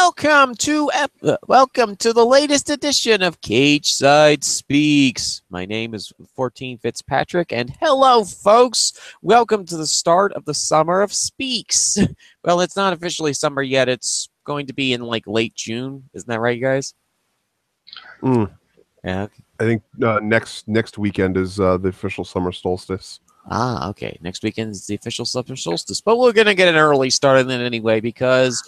welcome to the latest edition of Cageside Speaks. My name is 14 Fitzpatrick, and hello, folks. Welcome to the start of the summer of Speaks. Well, it's not officially summer yet. It's going to be in like late June. Isn't that right, guys? Yeah. I think next weekend is the official summer solstice. Ah, okay. Next weekend is the official summer solstice, but we're going to get an early start in it anyway because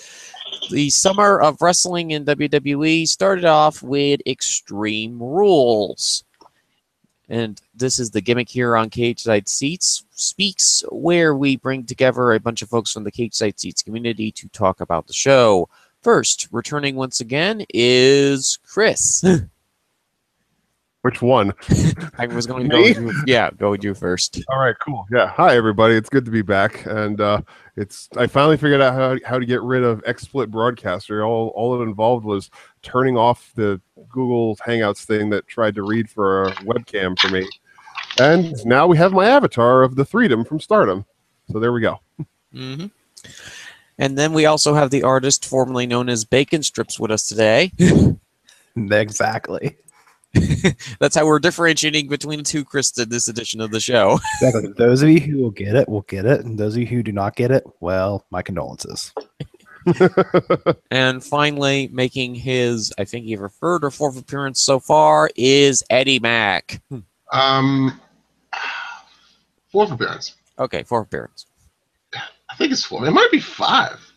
the summer of wrestling in WWE started off with Extreme Rules. And this is the gimmick here on Cageside Speaks, where we bring together a bunch of folks from the Cageside Seats community to talk about the show. First, returning once again is Chris. Which one? I was going to go with you. Yeah, go with you first. All right, cool. Yeah, hi everybody. It's good to be back, and I finally figured out how to get rid of XSplit Broadcaster. All it involved was turning off the Google Hangouts thing that tried to read for a webcam for me, and now we have my avatar of the Freedom from Stardom. So there we go. Mm-hmm. And then we also have the artist formerly known as Bacon Strips with us today. Exactly. That's how we're differentiating between the two Chris in this edition of the show. Exactly. Those of you who will get it, and those of you who do not get it, well, my condolences. And finally, making his, I think either third or fourth appearance so far, is Eddie Mack. Fourth appearance. Okay, fourth appearance. I think it's 4. It might be 5.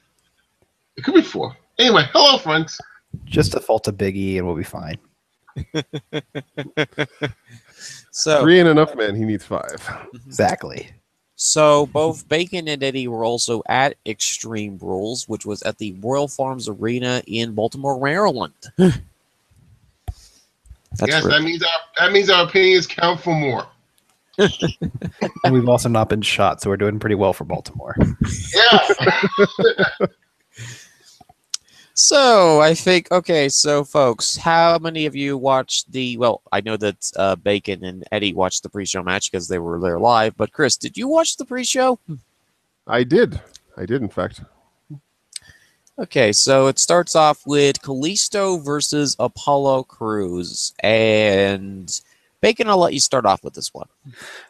It could be 4. Anyway, hello, friends. Just default to Big E and we'll be fine. So 3 ain't enough, man. He needs 5. Exactly. So both Bacon and Eddie were also at Extreme Rules, which was at the Royal Farms Arena in Baltimore, Maryland. Yes, that means our opinions count for more. And we've also not been shot, so we're doing pretty well for Baltimore. Yeah. So I think, okay, so folks, how many of you watched well, I know that Bacon and Eddie watched the pre-show match because they were there live, but Chris, did you watch the pre-show? I did, in fact. Okay, so it starts off with Kalisto versus Apollo Crews, and Bacon, I'll let you start off with this one.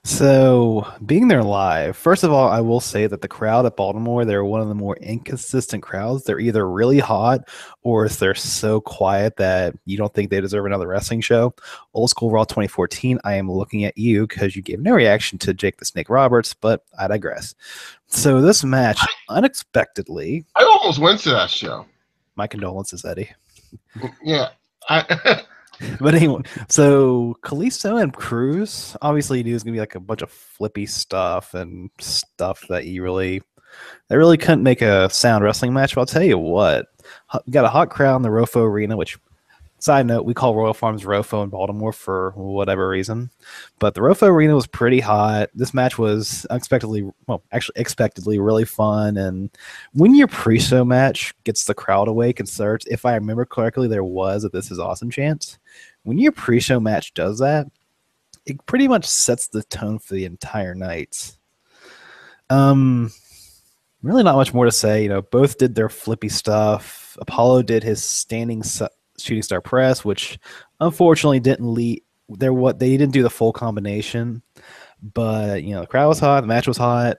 So, being there live, first of all, I will say that the crowd at Baltimore, they're one of the more inconsistent crowds. They're either really hot or they're so quiet that you don't think they deserve another wrestling show. Old School Raw 2014, I am looking at you because you gave no reaction to Jake the Snake Roberts, but I digress. So, this match, unexpectedly... I almost went to that show. My condolences, Eddie. Yeah. But anyway, so Kalisto and Cruz, obviously you knew it was gonna be like a bunch of flippy stuff and stuff that really couldn't make a sound wrestling match. But I'll tell you what, we got a hot crowd in the Rofo Arena, which, side note, we call Royal Farms Rofo in Baltimore for whatever reason. But the Rofo Arena was pretty hot. This match was expectedly really fun. And when your pre-show match gets the crowd awake and starts, if I remember correctly, there was a "This is awesome" chant. When your pre-show match does that, it pretty much sets the tone for the entire night. Really not much more to say. You know, both did their flippy stuff. Apollo did his standing shooting star press, which unfortunately didn't lead. They didn't do the full combination, but you know, the crowd was hot, the match was hot.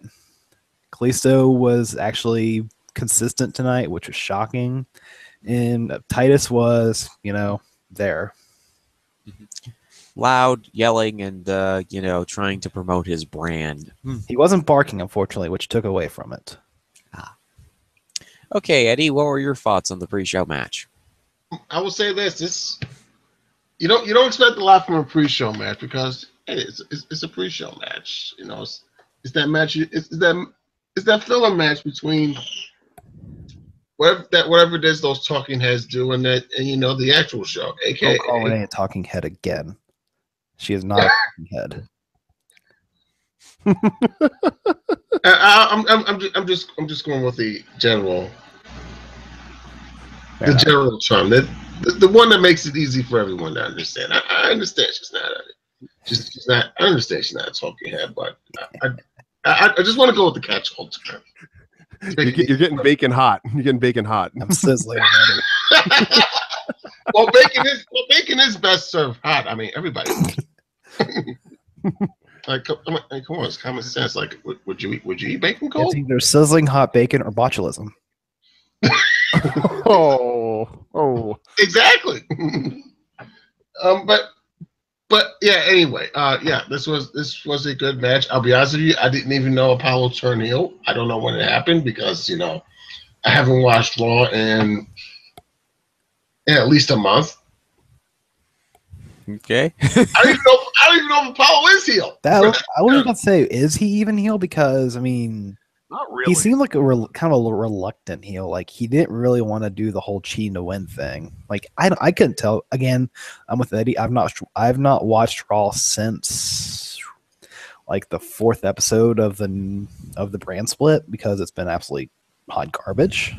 Kalisto was actually consistent tonight, which was shocking, and Titus was, there. Loud, yelling, and trying to promote his brand. He wasn't barking, unfortunately, which took away from it. Okay, Eddie, what were your thoughts on the pre-show match? I will say this: you don't expect a lot from a pre-show match because hey, it's a pre-show match. You know, it's that match. It's that filler match between whatever it is those talking heads do and the actual show. AKA, don't call Renee a talking head again. She is not a talking head. I'm just going with the general. The general term, the one that makes it easy for everyone to understand. I understand she's not. I understand she's not a talking head, but I just want to go with the catch-all term. You're getting bacon hot. You're getting bacon hot. I'm sizzling already. Well, bacon is best served hot. I mean, everybody. Like, come on, it's common sense. Like, would you eat bacon cold? It's either sizzling hot bacon or botulism. Oh. Exactly. But yeah. Anyway, this was a good match. I'll be honest with you. I didn't even know Apollo turned heel. I don't know when it happened because I haven't watched Raw in at least a month. Okay. I don't even know if Apollo is heel. I was going to say, is he even heel? Because I mean, Not really. he seemed like kind of a reluctant heel. Like he didn't really want to do the whole cheating to win thing. Like I couldn't tell. Again, I'm with Eddie. I've not watched Raw since like the 4th episode of the brand split because it's been absolutely hot garbage.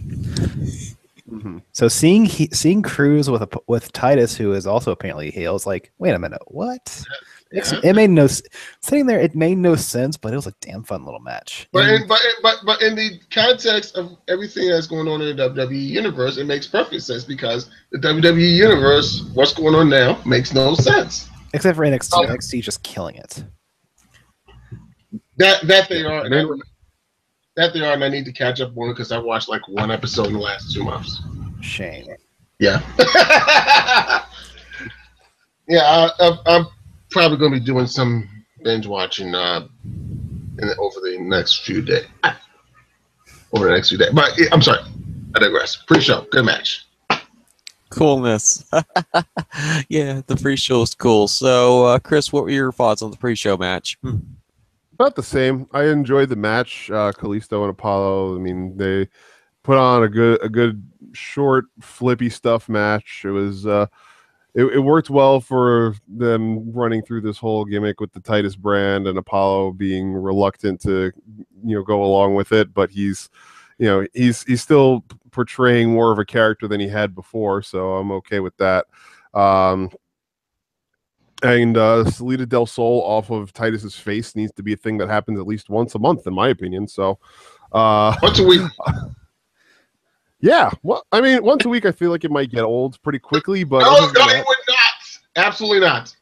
Mm-hmm. So seeing Cruz with Titus, who is also apparently heel, is like, wait a minute, what? Yeah. It made no sitting there. It made no sense, but it was a damn fun little match. But in the context of everything that's going on in the WWE universe, it makes perfect sense because the WWE universe, what's going on now, makes no sense. Except for NXT. NXT is just killing it. That they are. That they are, and I need to catch up on it because I watched like one episode in the last 2 months. Shame. Yeah. Yeah, I'm probably going to be doing some binge watching over the next few days. But I'm sorry, I digress. Pre-show, good match. Coolness. Yeah, the pre-show is cool. So, Chris, what were your thoughts on the pre-show match? About the same. I enjoyed the match. Kalisto and Apollo. I mean, they put on a good short, flippy stuff match. It was it worked well for them running through this whole gimmick with the Titus brand and Apollo being reluctant to go along with it, but he's still portraying more of a character than he had before, so I'm okay with that. And Salida del Sol off of Titus's face needs to be a thing that happens at least once a month, in my opinion. So, once a week. Yeah, well, I mean, once a week, I feel like it might get old pretty quickly. But no, it would not. Absolutely not.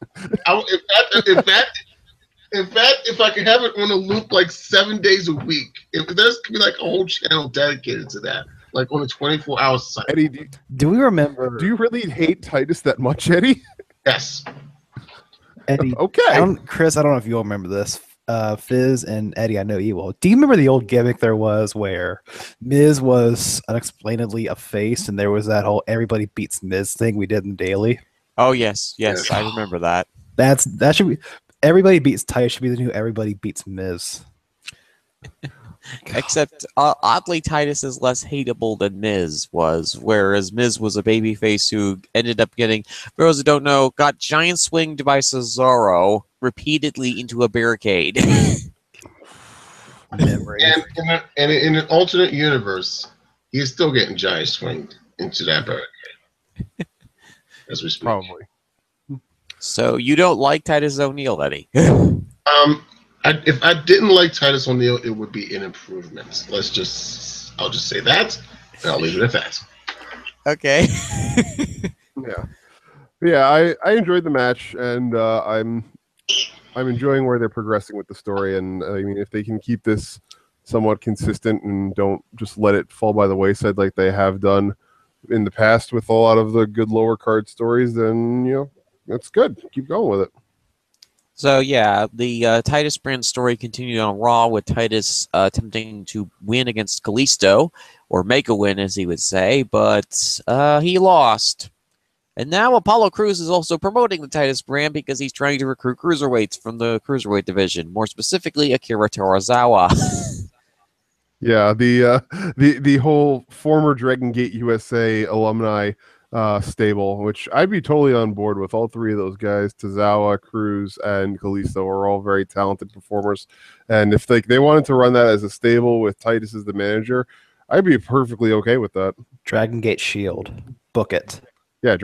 If I could have it on a loop like 7 days a week, if there's could be like a whole channel dedicated to that, like on a 24-hour site. Eddie, do we remember? Do you really hate Titus that much, Eddie? Yes. Eddie, okay. Chris, I don't know if you'll remember this. Fizz and Eddie, I know you will. Do you remember the old gimmick there was where Miz was unexplainably a face, and there was that whole everybody beats Miz thing we did in Daily? Oh yes, I remember that. That should be everybody beats Titus should be the new everybody beats Miz. Except oddly, Titus is less hateable than Miz was, whereas Miz was a babyface who ended up getting, for those who don't know, got giant swinged by Cesaro repeatedly into a barricade. Memory. And in an alternate universe, he's still getting giant swinged into that barricade. As we speak. Probably. So you don't like Titus O'Neil, Eddie? If I didn't like Titus O'Neil, it would be an improvement. I'll just say that, and I'll leave it at that. Okay. Yeah. I enjoyed the match, and I'm enjoying where they're progressing with the story. And I mean, if they can keep this somewhat consistent and don't just let it fall by the wayside like they have done in the past with a lot of the good lower card stories, then that's good. Keep going with it. So yeah, the Titus brand story continued on Raw with Titus attempting to win against Kalisto, or make a win as he would say, but he lost. And now Apollo Crews is also promoting the Titus brand because he's trying to recruit cruiserweights from the cruiserweight division, more specifically Akira Torazawa. Yeah, the whole former Dragon Gate USA alumni stable, which I'd be totally on board with. All three of those guys, Tozawa, Cruz, and Kalisto, are all very talented performers. And if they wanted to run that as a stable with Titus as the manager, I'd be perfectly okay with that. Dragon Gate Shield. Book it. Yeah,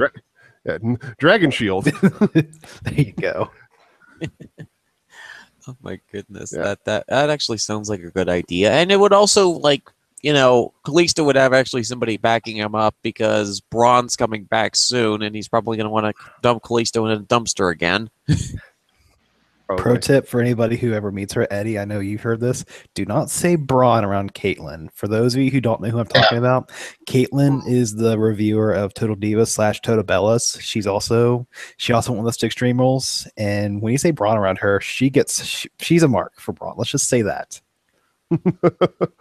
Dragon Shield. There you go. Oh my goodness, Yeah. that actually sounds like a good idea, and it would also Kalisto would have actually somebody backing him up because Braun's coming back soon, and he's probably going to want to dump Kalisto in a dumpster again. Pro tip for anybody who ever meets her, Eddie, I know you've heard this. Do not say Braun around Caitlyn. For those of you who don't know who I'm talking about, Caitlyn is the reviewer of Total Divas / Total Bellas. She also went with to Extreme Rules. And when you say Braun around her, she's a mark for Braun. Let's just say that.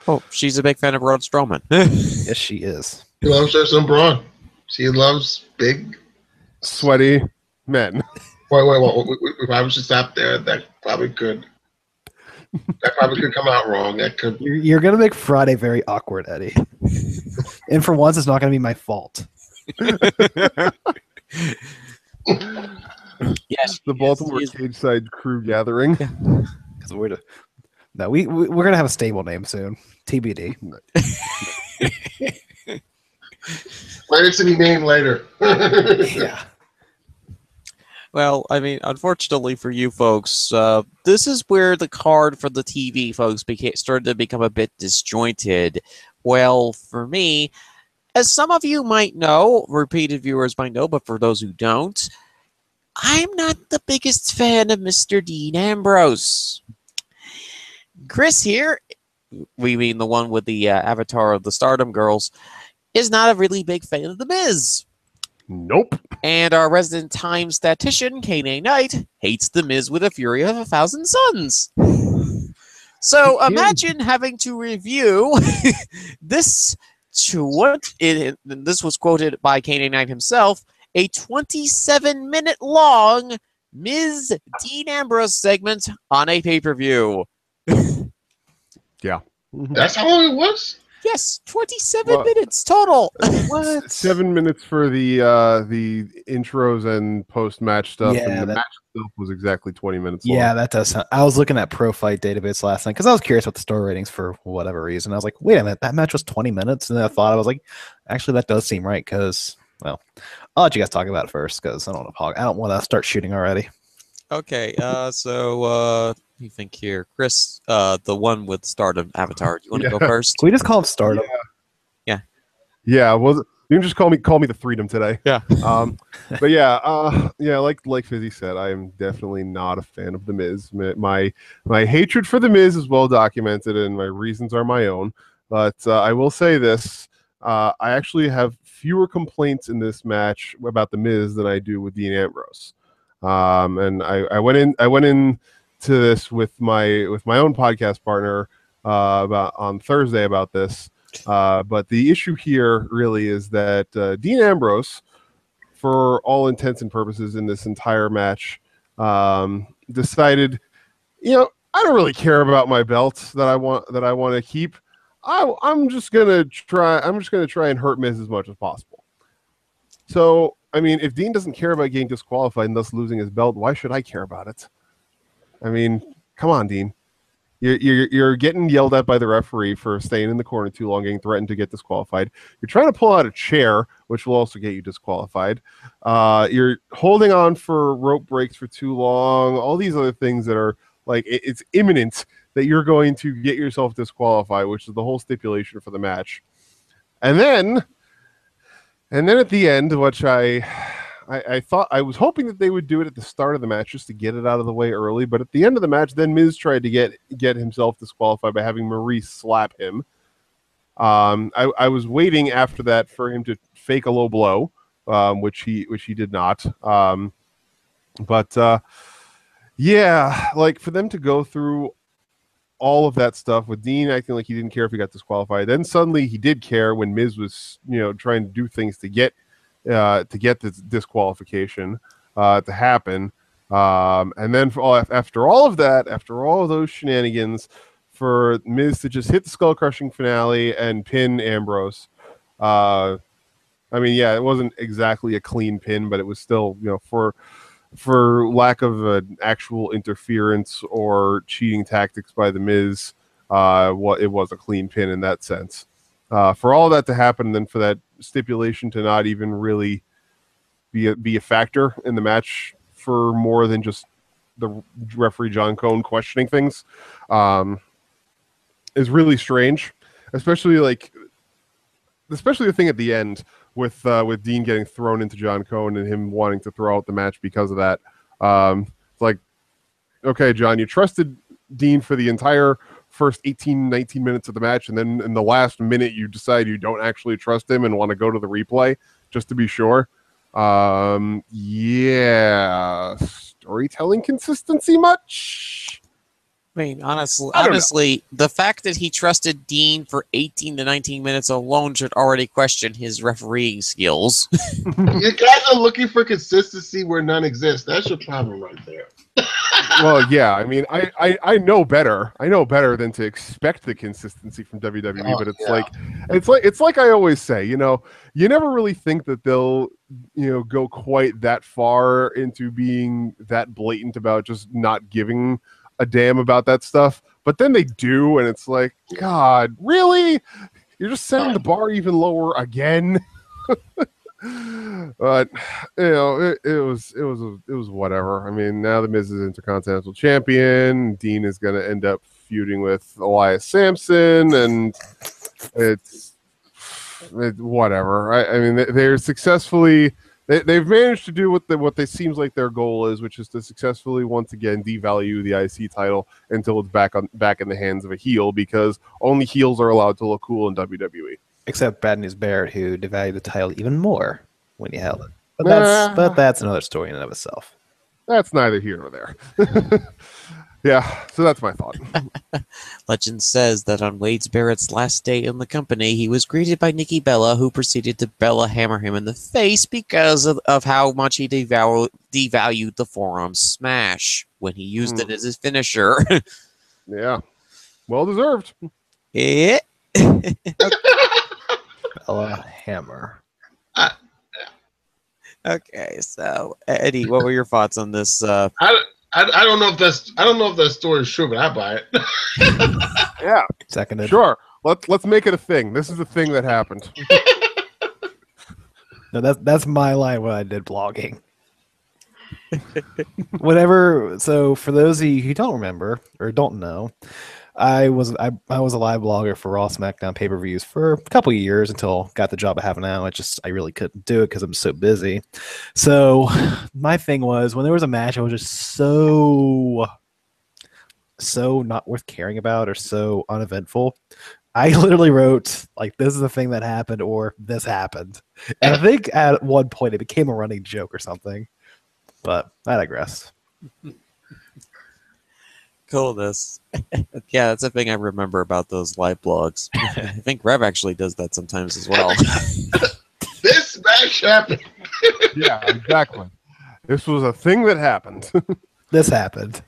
Oh, she's a big fan of Braun Strowman. Yes, she is. She loves her some Braun. She loves big, sweaty men. Wait. We probably should stop there. That probably could come out wrong. That could. You're gonna make Friday very awkward, Eddie. And for once, it's not gonna be my fault. Yes, The Baltimore Cageside crew gathering. Because we're gonna have a stable name soon. TBD. Later to be named later. Yeah. Well, I mean, unfortunately for you folks, this is where the card for the TV folks started to become a bit disjointed. Well, for me, as some of you might know, repeated viewers might know, but for those who don't, I'm not the biggest fan of Mr. Dean Ambrose. Chris here, we mean the one with the avatar of the Stardom Girls, is not a really big fan of The Miz. Nope. And our resident time statistician, Kane Knight, hates The Miz with a fury of 1,000 suns. So imagine having to review this. This was quoted by Kane Knight himself, a 27-minute long Miz Dean Ambrose segment on a pay-per-view. Yeah. That's how long it was? Yes, 27 minutes total. What? 7 minutes for the intros and post-match stuff, Yeah, and the match itself was exactly 20 minutes long. Yeah, that does sound. I was looking at Pro Fight Database last night because I was curious about the star ratings for whatever reason. I was like, wait a minute, that match was 20 minutes? And then I was like, actually, that does seem right because, well, I'll let you guys talk about it first because I don't want to start shooting already. Okay, so you think here, Chris, the one with Stardom avatar. Do you want to go first? Can we just call him Stardom? Yeah. Well, you can just call me the Freedom today. Yeah. But yeah, like Fizzy said, I am definitely not a fan of The Miz. My hatred for The Miz is well documented, and my reasons are my own. But I will say this: I actually have fewer complaints in this match about The Miz than I do with Dean Ambrose. And I went in to this with my own podcast partner on Thursday about this. But the issue here really is that Dean Ambrose, for all intents and purposes in this entire match, decided, I don't really care about my belt that I want to keep. I'm just gonna try and hurt Miz as much as possible. So, I mean, if Dean doesn't care about getting disqualified and thus losing his belt, why should I care about it? I mean, come on, Dean. You're getting yelled at by the referee for staying in the corner too long, getting threatened to get disqualified. You're trying to pull out a chair, which will also get you disqualified. You're holding on for rope breaks for too long. All these other things that are like it's imminent that you're going to get yourself disqualified, which is the whole stipulation for the match. And then at the end, which I thought I was hoping that they would do it at the start of the match just to get it out of the way early, but at the end of the match, then Miz tried to get himself disqualified by having Maurice slap him. I was waiting after that for him to fake a low blow, which he did not. Yeah, like for them to go through all of that stuff with Dean acting like he didn't care if he got disqualified, then suddenly he did care when Miz was trying to do things to get this disqualification to happen, and then after all of those shenanigans, for Miz to just hit the skull crushing finale and pin Ambrose. I mean, yeah, it wasn't exactly a clean pin, but it was still, for lack of an actual interference or cheating tactics by the Miz, it was a clean pin in that sense. For all that to happen, and then for that stipulation to not even really be a factor in the match for more than just the referee John Cone questioning things, is really strange. especially the thing at the end with Dean getting thrown into John Cone and him wanting to throw out the match because of that. It's like, okay, John, you trusted Dean for the entire first 18, 19 minutes of the match, and then in the last minute you decide you don't actually trust him and want to go to the replay just to be sure. Yeah, storytelling consistency much? I mean, honestly, the fact that he trusted Dean for 18 to 19 minutes alone should already question his refereeing skills. You guys are looking for consistency where none exists. That's your problem right there. Well, yeah, I mean, I know better. I know better than to expect the consistency from WWE, but it's like I always say, you never really think that they'll, go quite that far into being that blatant about just not giving a damn about that stuff, but then they do, and it's like, God, really? You're just setting the bar even lower again. But it was whatever. I mean, now the Miz is Intercontinental Champion. Dean is going to end up feuding with Elias Sampson, and it's whatever. I mean, they're successfully. They've managed to do what they seems like their goal is, which is to successfully once again devalue the IC title until it's back in the hands of a heel, because only heels are allowed to look cool in WWE. Except Bad News Barrett, who devalued the title even more when he held it. But that's another story in and of itself. That's neither here nor there. Yeah, so that's my thought. Legend says that on Wade Barrett's last day in the company, he was greeted by Nikki Bella, who proceeded to Bella hammer him in the face because of how much he devalued the forearm smash when he used it as his finisher. Yeah, well deserved. Yeah. Bella hammer. Okay, so Eddie, what were your thoughts on this? I don't know if that story is true, but I buy it. Yeah, Seconded. Sure. Let's make it a thing. This is the thing that happened. No, that's my line when I did blogging. Whatever. So for those of you who don't remember or don't know, I was a live blogger for Raw SmackDown pay-per-views for a couple of years until I got the job I have now. I really couldn't do it because I'm so busy. So my thing was, when there was a match I was just so not worth caring about or so uneventful, I literally wrote like, "This is the thing that happened," or "This happened." And I think at one point it became a running joke or something. But I digress. Coolness. Yeah, that's a thing I remember about those live blogs. I think Rev actually does that sometimes as well. This match happened. Yeah, exactly. This was a thing that happened. This happened.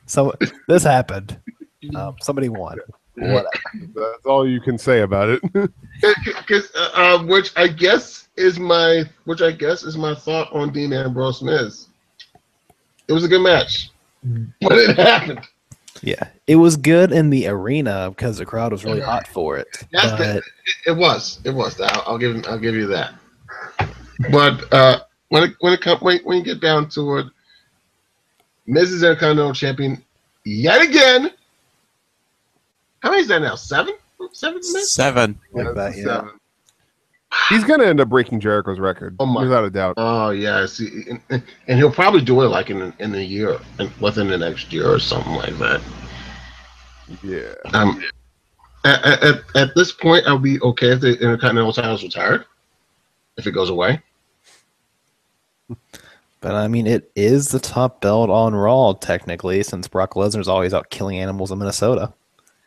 This happened. Somebody won. Whatever. That's all you can say about it. Which I guess is my thought on Dean Ambrose Miz. It was a good match, but it happened. Yeah, it was good in the arena because the crowd was really hot for it. It was. I'll give you that. But when you get down to it, Miz is Intercontinental Champion yet again. How many is that now? Seven? Seven. Yeah. Seven. He's gonna end up breaking Jericho's record, without a doubt. Oh yeah, see, and he'll probably do it like in a year, within the next year or something like that. Yeah. At this point, I'll be okay if the Intercontinental title's retired, if it goes away. But I mean, it is the top belt on Raw technically, since Brock Lesnar's always out killing animals in Minnesota.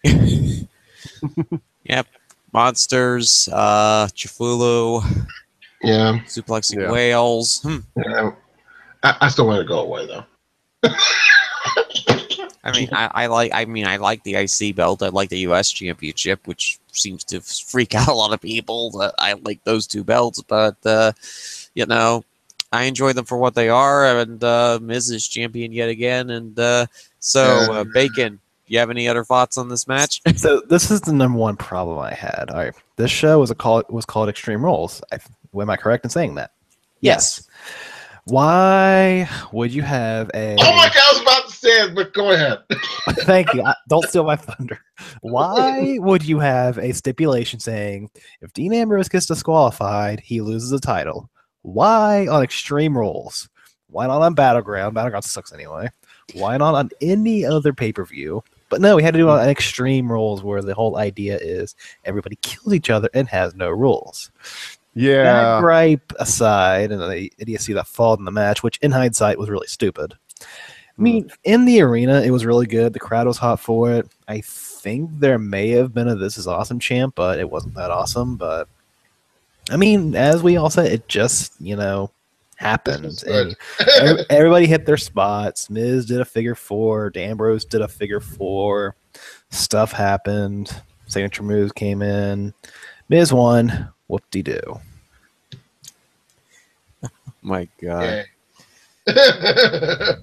Yep. Monsters, Chifulu, suplexing whales. Yeah. I still want to go away though. I mean, I like the IC belt. I like the US Championship, which seems to freak out a lot of people. I like those two belts, but I enjoy them for what they are. And Miz is champion yet again. And Bacon, you have any other thoughts on this match? So this is the number one problem I had. All right, this show was called Extreme Rules. Am I correct in saying that? Yes. Why would you have a? Oh my God! I was about to say it, but go ahead. Thank you. Don't steal my thunder. Why would you have a stipulation saying if Dean Ambrose gets disqualified, he loses the title? Why on Extreme Rules? Why not on Battleground? Battleground sucks anyway. Why not on any other pay-per-view? But no, we had to do it on Extreme Rules where the whole idea is everybody kills each other and has no rules. Yeah. That gripe aside, and the idiocy that followed in the match, which in hindsight was really stupid. I mean, in the arena, it was really good. The crowd was hot for it. I think there may have been a This Is Awesome chant, but it wasn't that awesome. But, I mean, as we all said, it just, happened. And everybody hit their spots. Miz did a figure four. Ambrose did a figure four. Stuff happened. Signature moves came in. Miz won. Whoop-de-doo. My God. Yeah.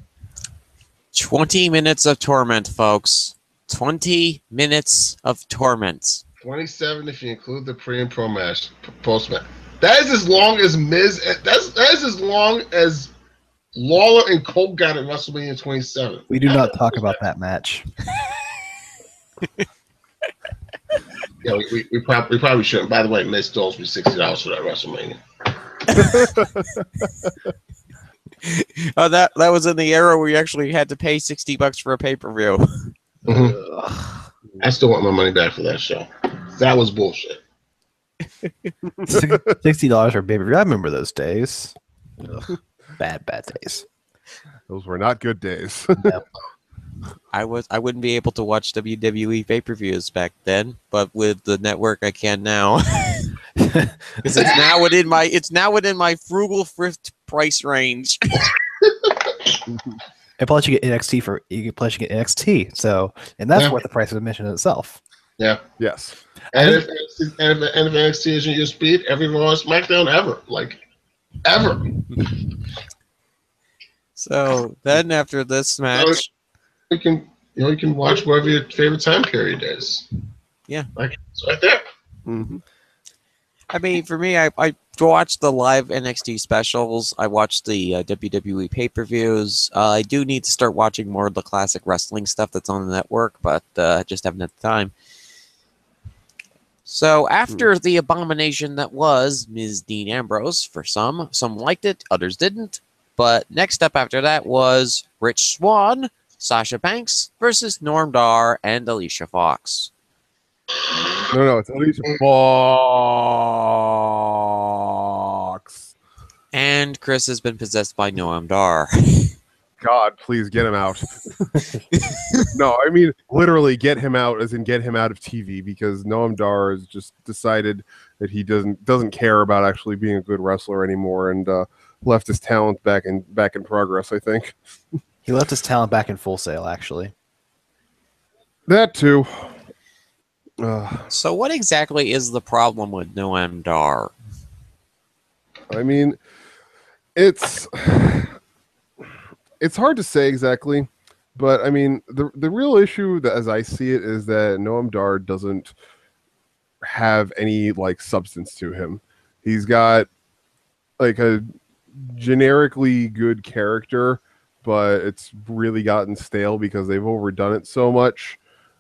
20 minutes of torment, folks. 20 minutes of torment. 27 if you include the pre and post match. That is as long as Miz. That is as long as Lawler and Cole got at WrestleMania 27. We do not talk about that match. Yeah, we probably shouldn't. By the way, Miz still owes me $60 for that WrestleMania. Oh, that was in the era where you actually had to pay $60 for a pay-per-view. Mm-hmm. I still want my money back for that show. That was bullshit. $60 for a pay-per-view. I remember those days. Ugh. Bad days. Those were not good days. Yep. I wouldn't be able to watch WWE pay-per-views back then, but with the network I can now. Because it's now within my frugal thrift price range. And plus you get NXT, so and that's worth the price of admission in itself. Yeah. Yes. And if NXT isn't your speed, every Raw or SmackDown ever. Like ever. So then after this match, you can watch whatever your favorite time period is. Yeah. Like it's right there. Mm-hmm. I mean, for me, I watched the live NXT specials. I watched the WWE pay-per-views. I do need to start watching more of the classic wrestling stuff that's on the network, but I just haven't had the time. So after the abomination that was Ms. Dean Ambrose, for some liked it, others didn't. But next up after that was Rich Swann, Sasha Banks versus Norm Dar and Alicia Fox. No, it's Alicia Fox. And Chris has been possessed by Noam Dar. God, please get him out. No, I mean literally get him out, as in get him out of TV, because Noam Dar has just decided that he doesn't care about actually being a good wrestler anymore, and left his talent back in progress. I think He left his talent back in Full Sail, actually. that too. So what exactly is the problem with Noam Dar? I mean, it's hard to say exactly, but I mean, the real issue, that, as I see it, is that Noam Dar doesn't have any like substance to him. He's got like a generically good character, but it's really gotten stale because they've overdone it so much.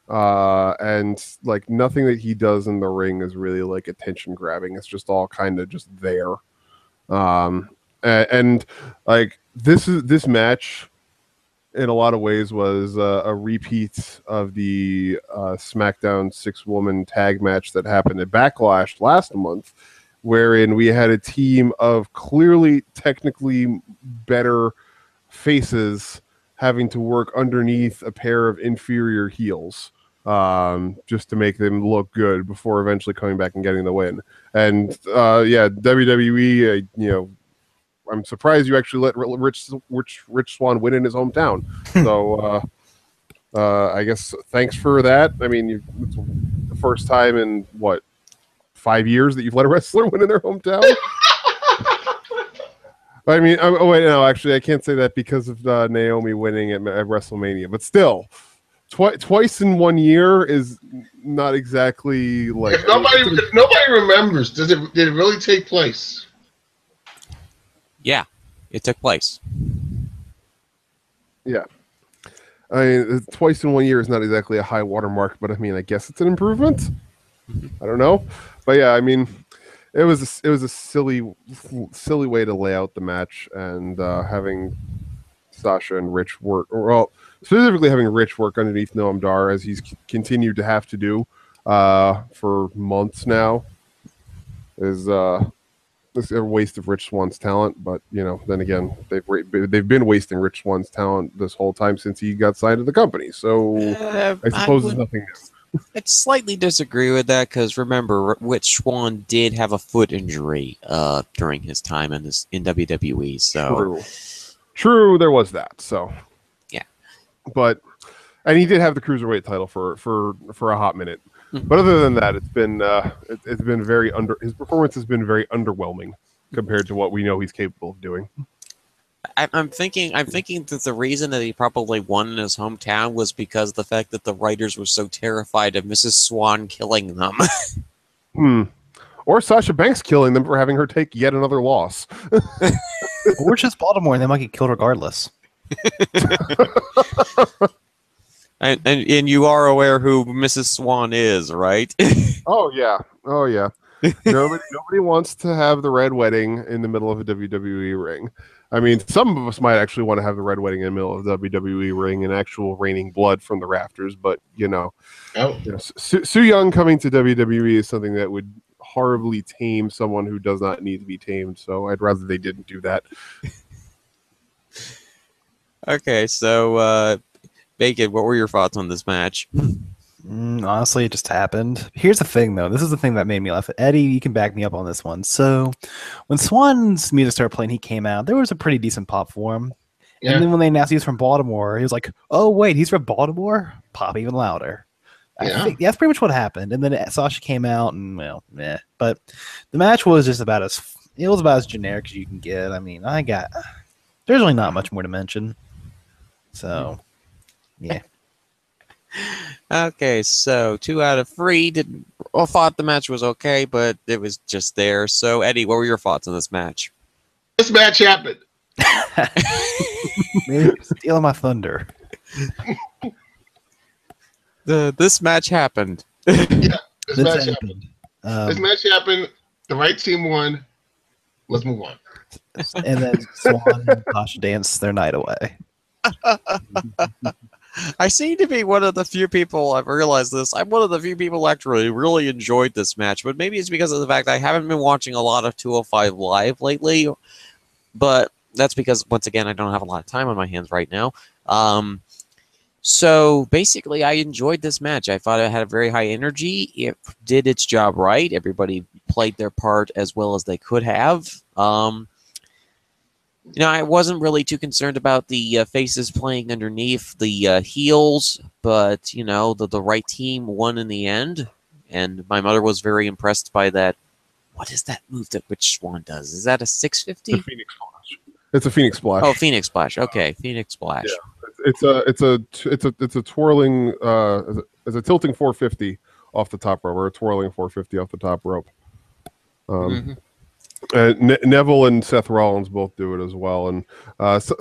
And like nothing that he does in the ring is really like attention grabbing. It's just all kind of just there. And like this match in a lot of ways was a repeat of the SmackDown 6-woman tag match that happened at Backlash last month, wherein we had a team of clearly technically better faces having to work underneath a pair of inferior heels, just to make them look good before eventually coming back and getting the win. And yeah, WWE, I'm surprised you actually let Rich Swann win in his hometown. So I guess thanks for that. I mean, it's the first time in 5 years that you've let a wrestler win in their hometown. I mean, oh wait, no, actually, I can't say that because of Naomi winning at WrestleMania. But still, twice in 1 year is not exactly like. If nobody remembers, did it really take place? Yeah, it took place. Yeah. I mean, twice in 1 year is not exactly a high watermark, but I mean, I guess it's an improvement. I don't know, but yeah, I mean, it was a silly way to lay out the match, and having Sasha and Rich work, or well, specifically having Rich work underneath Noam Dar as he's continued to have to do for months now is a waste of Rich Swann's talent. But you know, then again, they've been wasting Rich Swann's talent this whole time since he got signed to the company. So I suppose there's nothing new. I'd slightly disagree with that because remember, Rich Swann did have a foot injury during his time in WWE. So true, there was that. So yeah, but and he did have the cruiserweight title for a hot minute. But other than that, it's been his performance has been very underwhelming compared to what we know he's capable of doing. I'm thinking that the reason that he probably won in his hometown was because of the fact that the writers were so terrified of Mrs. Swann killing them. Or Sasha Banks killing them for having her take yet another loss. Or just Baltimore, and they might get killed regardless. And you are aware who Mrs. Swann is, right? Oh yeah. Nobody wants to have the red wedding in the middle of a WWE ring. I mean, some of us might actually want to have the red wedding in the middle of the WWE ring and actual raining blood from the rafters, but you know, Su Yung coming to WWE is something that would horribly tame someone who does not need to be tamed. So I'd rather they didn't do that. Okay, so Bacon, what were your thoughts on this match? Honestly, it just happened. Here's the thing, though. This is the thing that made me laugh. Eddie, you can back me up on this one. So, when Swann's music started playing, he came out. There was a pretty decent pop for him. Yeah. And then when they announced he was from Baltimore, he was like, "Oh wait, he's from Baltimore." Pop even louder. Yeah. I think that's pretty much what happened. And then Sasha came out, and well, meh. But the match was just about as generic as you can get. I mean, there's really not much more to mention. So, yeah. Okay, so 2 out of 3 thought the match was okay, but it was just there. So, Eddie, what were your thoughts on this match? This match happened. Maybe stealing my thunder. This match happened. Yeah, this match happened. This match happened. The right team won. Let's move on. And then Swann and Sasha danced their night away. I seem to be one of the few people, I've realized this, I'm one of the few people actually really enjoyed this match, but maybe it's because of the fact I haven't been watching a lot of 205 Live lately, but that's because, once again, I don't have a lot of time on my hands right now. So basically, I enjoyed this match. I thought it had a very high energy. It did its job right. Everybody played their part as well as they could have. You know, I wasn't really too concerned about the faces playing underneath the heels, but, you know, the right team won in the end, and my mother was very impressed by that. What is that move that Rich Swann does? Is that a 650? It's a Phoenix Splash. It's a Phoenix Splash. Oh, Phoenix Splash. Okay, Phoenix Splash. Yeah. It's a twirling, it's a tilting 450 off the top rope, or a twirling 450 off the top rope. Neville and Seth Rollins both do it as well, and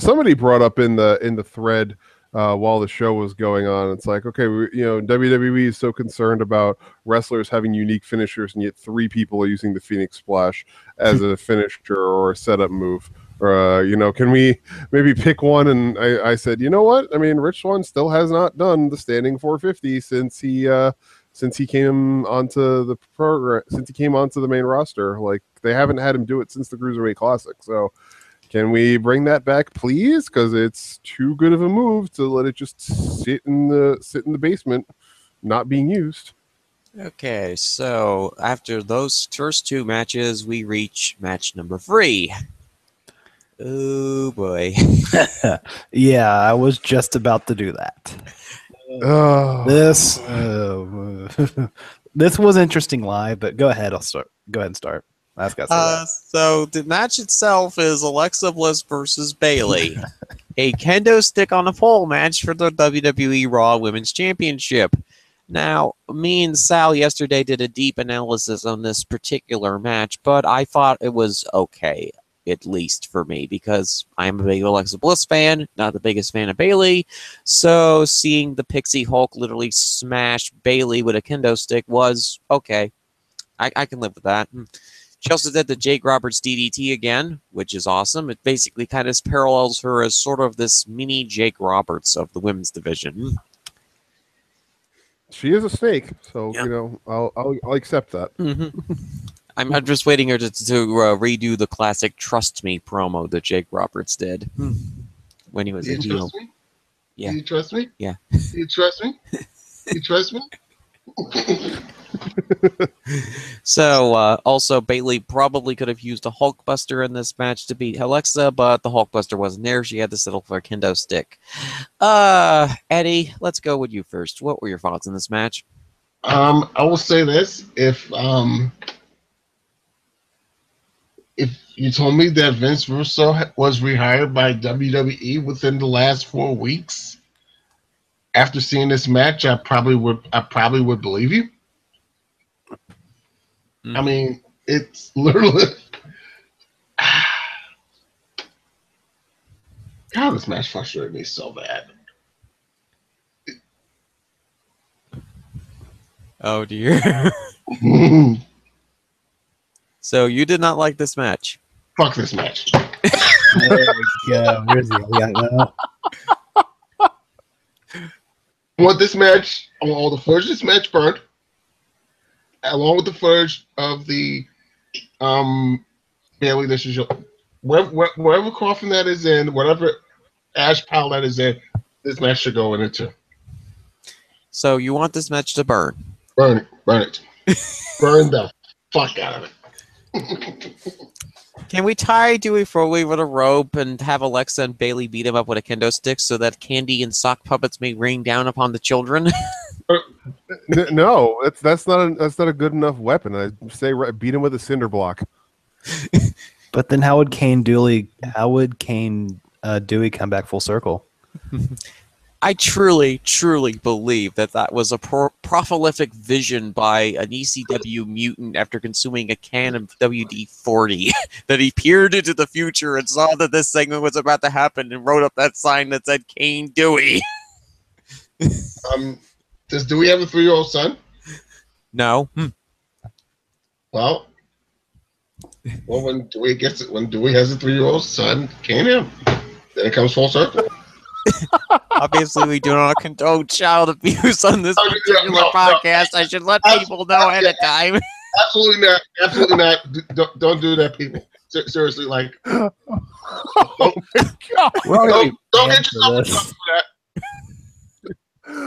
somebody brought up in the thread while the show was going on, it's like, okay, WWE is so concerned about wrestlers having unique finishers, and yet 3 people are using the Phoenix Splash as a finisher or a setup move. Can we maybe pick one? And I said, you know what? I mean, Rich Swann still has not done the standing 450 since he came onto the program, since he came onto the main roster. Like, they haven't had him do it since the Cruiserweight Classic. So can we bring that back, please? Because it's too good of a move to let it just sit in the basement, not being used. Okay, so after those first 2 matches, we reach match number 3. Oh boy. Yeah, I was just about to do that. This was interesting live, but go ahead. Go ahead and start. I've got so the match itself is Alexa Bliss versus Bayley, a kendo stick on a pole match for the WWE Raw Women's Championship. Now, me and Sal yesterday did a deep analysis on this particular match, but I thought it was okay. at least for me, because I'm a big Alexa Bliss fan, not the biggest fan of Bayley. So seeing the Pixie Hulk literally smash Bayley with a kendo stick was okay. I can live with that. She also did the Jake Roberts DDT again, which is awesome. It basically kind of parallels her as sort of this mini Jake Roberts of the women's division. She is a snake, so Yeah. you know I'll accept that. Mm-hmm. I'm just waiting her to redo the classic "Trust Me" promo that Jake Roberts did when he was a Do you heel. trust me? Yeah. Do you trust me? Yeah. Do you trust me? You trust me? So, also, Bayley probably could have used a Hulkbuster in this match to beat Alexa, but the Hulkbuster wasn't there. She had to settle for a kendo stick. Eddie, let's go with you first. What were your thoughts on this match? I will say this: if you told me that Vince Russo was rehired by WWE within the last 4 weeks, after seeing this match, I probably would believe you. I mean, it's literally God, this match frustrated me so bad. Oh, dear. So, you did not like this match? Fuck this match. There we go. Where's the now? I want this match. I want all the footage of this match burned, along with the footage of the Bayley. This is your wherever coffin that is in, whatever ash pile that is in. This match should go into. So, you want this match to burn? Burn it. Burn the fuck out of it. Can we tie Dewey Foley with a rope and have Alexa and Bayley beat him up with a kendo stick so that candy and sock puppets may rain down upon the children? No, that's not a good enough weapon. I say beat him with a cinder block. But then how would Dewey come back full circle? I truly, truly believe that was a prolific vision by an ECW mutant after consuming a can of WD-40, that he peered into the future and saw that this segment was about to happen and wrote up that sign that said Kane Dewey. Does Dewey have a 3-year-old son? No. Well, when Dewey has a 3-year-old son, Kane him. Then it comes full circle. Obviously, we do not condone child abuse on this particular podcast. I should let people know ahead of time. Absolutely not. Absolutely not. Don't do that, people. Seriously, like, Oh my God. don't get yourself in trouble for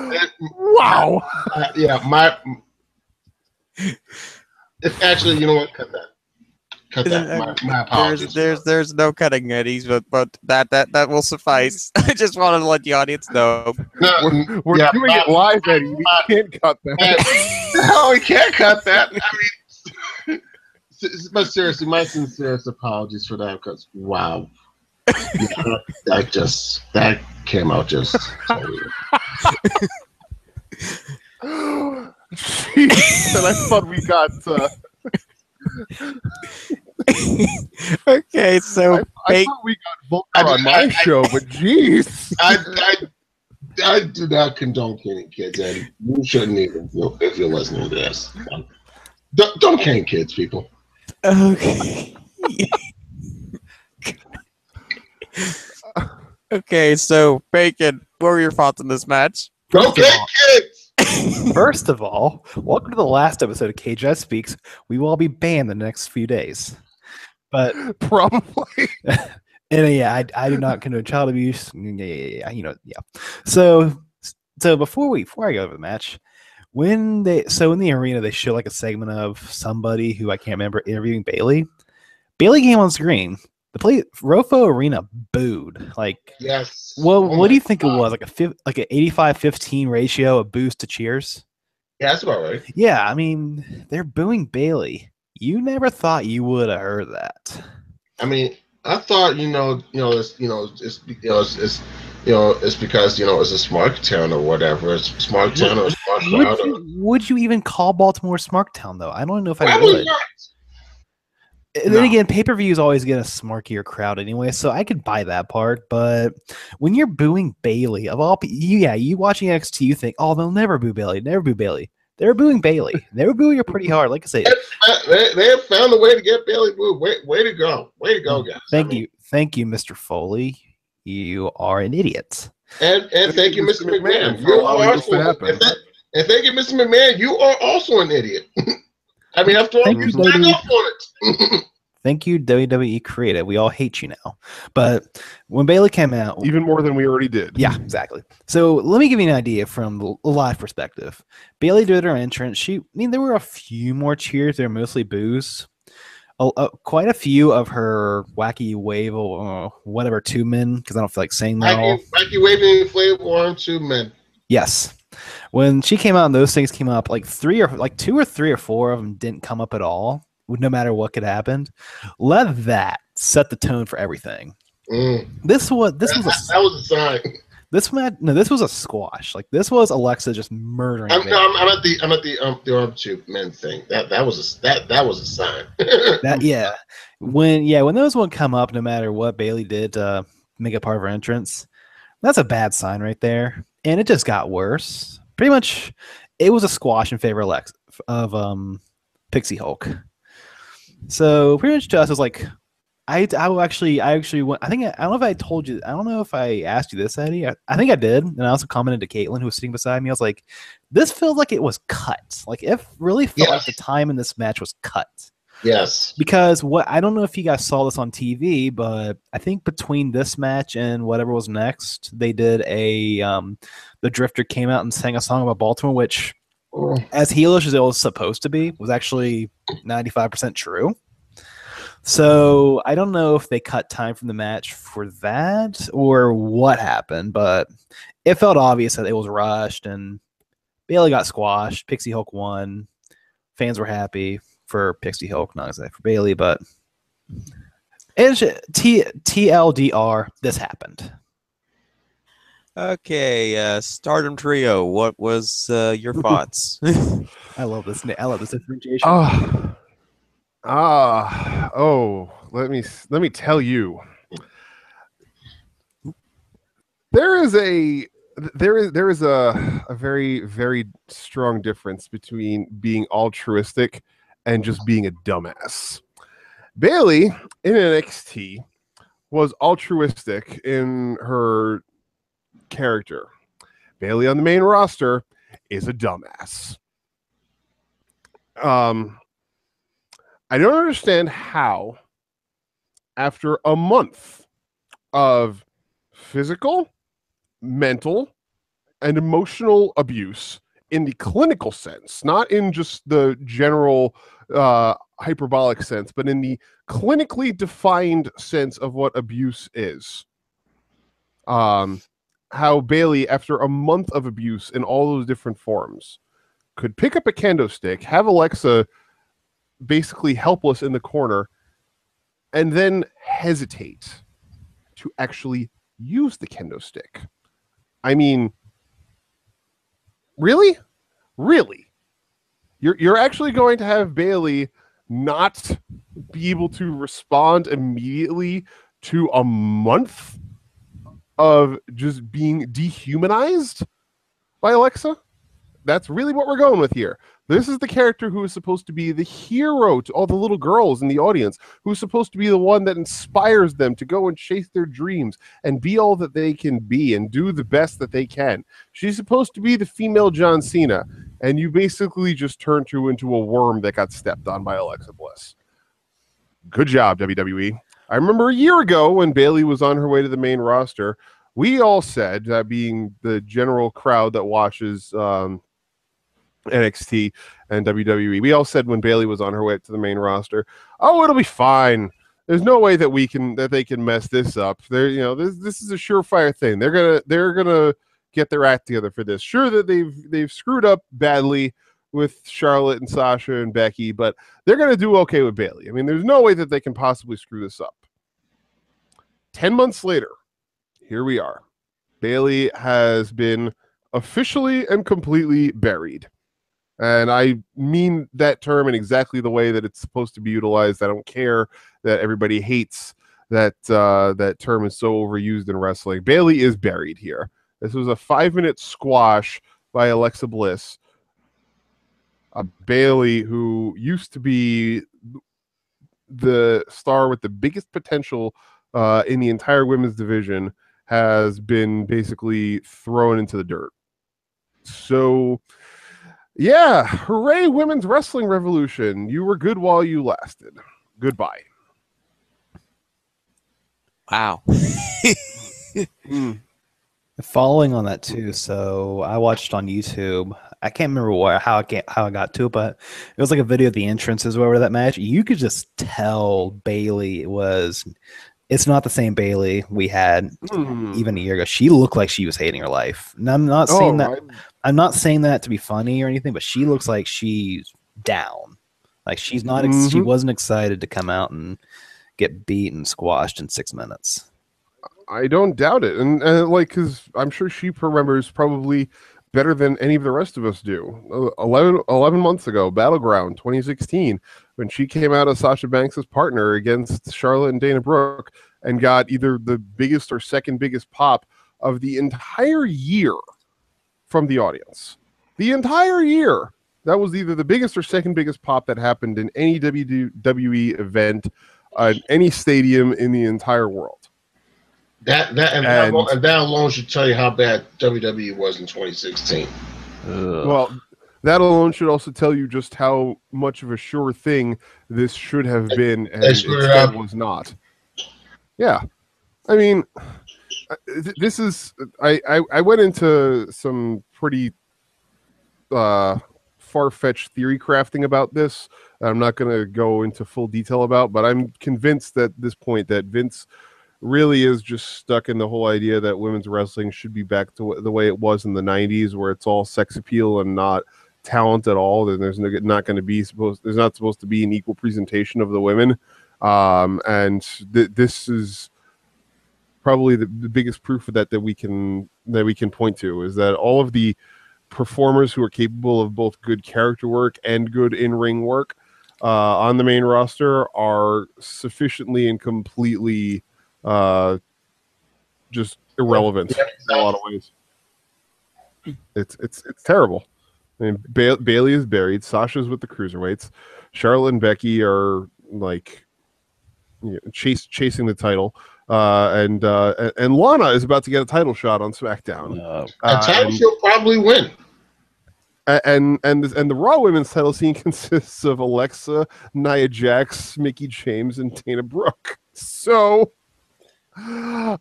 that. Wow. Yeah, it's actually, you know what? Cut that. Cut that. My apologies. There's no cutting Eddie's, but that will suffice. I just wanted to let the audience know. No, We're doing it live, Eddie. We can't cut that. No, we can't cut that. I mean, but seriously, my sincerest apologies for that, because wow, that came out just totally. Jeez, and I thought we got. Okay, so I thought we got Volker on my show, but jeez, I do not condone caning kids, and you shouldn't even if you're listening to this. Don't cane kids, people. Okay. Okay, so Bacon, what were your thoughts on this match? Don't cane kids. First of all, welcome to the last episode of Cageside Speaks. We will all be banned in the next few days. But probably. And yeah, I do not condone child abuse. Yeah. So before I go over the match, in the arena they show like a segment of somebody who I can't remember interviewing Bayley. Bayley came on screen. The Rofo Arena booed. Like, yes. Well, what do you think it was? Like an 85-15 ratio of boos to cheers? Yeah, that's about right. Yeah, I mean, they're booing Bayley. You never thought you would have heard that. I mean, I thought it's because it's a smart town or whatever. It's smart town or smart crowd. Would you even call Baltimore smart town though? I don't know if I would. would. And then again, pay-per-views always get a smarkier crowd anyway, so I could buy that part. But when you're booing Bailey, of all you watching NXT, you think, oh, they'll never boo Bailey, never boo Bailey. They're booing Bailey. They were booing her pretty hard. Like I say, they have found a way to get Bailey booed. Way to go, guys. Thank you, Mr. Foley. You are an idiot. And thank you, Mr. McMahon. You are also and thank you, Mr. McMahon. You are also an idiot. I mean, after all, you signed up for it. Thank you, WWE Creative. We all hate you now. But when Bailey came out... Even more than we already did. Yeah, exactly. So let me give you an idea from the live perspective. Bailey did her entrance. There were a few more cheers. They were mostly boos. Quite a few of her wacky wave or whatever 2 men, because I don't feel like saying that all. Wacky waving flavor on 2 men. Yes. When she came out and those things came up, like 2 or 3 or 4 of them didn't come up at all, no matter what could happen. Let that set the tone for everything. This was a sign. This was a squash. Like, this was Alexa just murdering. I'm at the arm 2 men thing. That was a sign. When those would come up, no matter what Bailey did to make it part of her entrance, that's a bad sign right there. And it just got worse. Pretty much, it was a squash in favor of Pixie Hulk. So pretty much to us, it was like, I actually went. I don't know if I told you. I don't know if I asked you this, Eddie. I think I did, and I also commented to Caitlin, who was sitting beside me. I was like, "This feels like it was cut. Like it really felt like the time in this match was cut." Yes. Because I don't know if you guys saw this on TV, but I think between this match and whatever was next, they did the Drifter came out and sang a song about Baltimore, which, as heelish as it was supposed to be, was actually 95% true. So I don't know if they cut time from the match for that or what happened, but it felt obvious that it was rushed and Bailey got squashed. Pixie Hulk won. Fans were happy for Pixie Hulk, not exactly for Bailey, but it's TLDR, this happened. Okay, Stardom Trio, what was your thoughts? I love this differentiation. Let me tell you. There is a very, very strong difference between being altruistic and just being a dumbass. Bailey in NXT was altruistic in her character. Bailey on the main roster is a dumbass. I don't understand how, after a month of physical, mental, and emotional abuse in the clinical sense, not in just the general hyperbolic sense, but in the clinically defined sense of what abuse is. How Bailey, after a month of abuse in all those different forms, could pick up a kendo stick, have Alexa basically helpless in the corner, and then hesitate to actually use the kendo stick. I mean, really? You're actually going to have Bailey not be able to respond immediately to a month of just being dehumanized by Alexa? That's really what we're going with here. This is the character who is supposed to be the hero to all the little girls in the audience, who's supposed to be the one that inspires them to go and chase their dreams and be all that they can be and do the best that they can. She's supposed to be the female John Cena, and you basically just turned her into a worm that got stepped on by Alexa Bliss. Good job, WWE. I remember a year ago when Bailey was on her way to the main roster, we all said, that being the general crowd that watches NXT and WWE, we all said when Bailey was on her way to the main roster, oh, it'll be fine. There's no way that they can mess this up. This is a surefire thing. They're gonna get their act together for this. Sure that they've screwed up badly with Charlotte and Sasha and Becky, but they're gonna do okay with Bailey. I mean, there's no way that they can possibly screw this up. 10 months later, here we are. Bailey has been officially and completely buried. And I mean that term in exactly the way that it's supposed to be utilized. I don't care that everybody hates that that term is so overused in wrestling. Bayley is buried here. This was a 5-minute squash by Alexa Bliss. Bayley, who used to be the star with the biggest potential in the entire women's division, has been basically thrown into the dirt. So, yeah, hooray, women's wrestling revolution. You were good while you lasted. Goodbye. Wow. Following on that too, so I watched on YouTube. I can't remember how I got to it, but it was like a video of the entrances over to that match. You could just tell Bayley it's not the same Bayley we had even a year ago. She looked like she was hating her life. And I'm not saying that. Right. I'm not saying that to be funny or anything, but she looks like she's down. Like she's not. She wasn't excited to come out and get beat and squashed in 6 minutes. I don't doubt it, and like, because I'm sure she remembers probably better than any of the rest of us do. 11 months ago, Battleground 2016, when she came out as Sasha Banks' partner against Charlotte and Dana Brooke and got either the biggest or second biggest pop of the entire year from the audience. The entire year. That was either the biggest or second biggest pop that happened in any WWE event, any stadium in the entire world. That alone should tell you how bad WWE was in 2016. Well, that alone should also tell you just how much of a sure thing this should have been, and instead was not. Yeah, I mean, this is. I went into some pretty far-fetched theory crafting about this. I'm not going to go into full detail about, but I'm convinced at this point that Vince really is just stuck in the whole idea that women's wrestling should be back to the way it was in the 90s, where it's all sex appeal and not talent at all. Then there's not going to be there's not supposed to be an equal presentation of the women, and this is probably the biggest proof of that we can point to, is that all of the performers who are capable of both good character work and good in-ring work on the main roster are sufficiently and completely just irrelevant in a lot of ways. It's terrible. I mean, Bayley is buried. Sasha's with the cruiserweights. Charlotte and Becky are like chasing the title, and Lana is about to get a title shot on SmackDown. And she'll probably win. And the Raw Women's title scene consists of Alexa, Nia Jax, Mickie James, and Dana Brooke. So. Can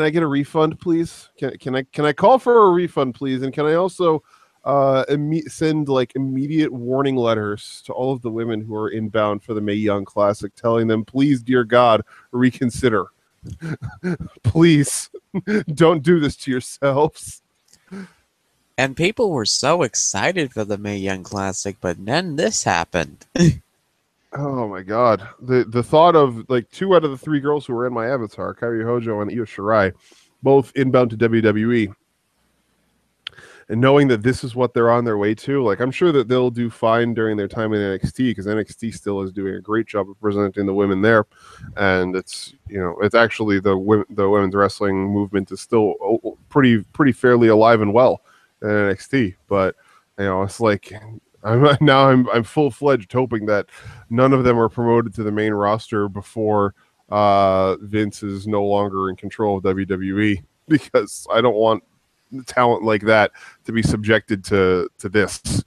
I get a refund, please? Can I call for a refund, please? And can I also send like immediate warning letters to all of the women who are inbound for the Mae Young Classic, telling them, please, dear God, reconsider. Please don't do this to yourselves. And people were so excited for the Mae Young Classic, but then this happened. Oh my God! The thought of like 2 out of the 3 girls who were in my avatar, Kairi Hojo and Io Shirai, both inbound to WWE, and knowing that this is what they're on their way to, like I'm sure that they'll do fine during their time in NXT, because NXT still is doing a great job of presenting the women there, and it's actually the women's wrestling movement is still pretty fairly alive and well in NXT, but it's like. I'm full-fledged hoping that none of them are promoted to the main roster before Vince is no longer in control of WWE, because I don't want talent like that to be subjected to this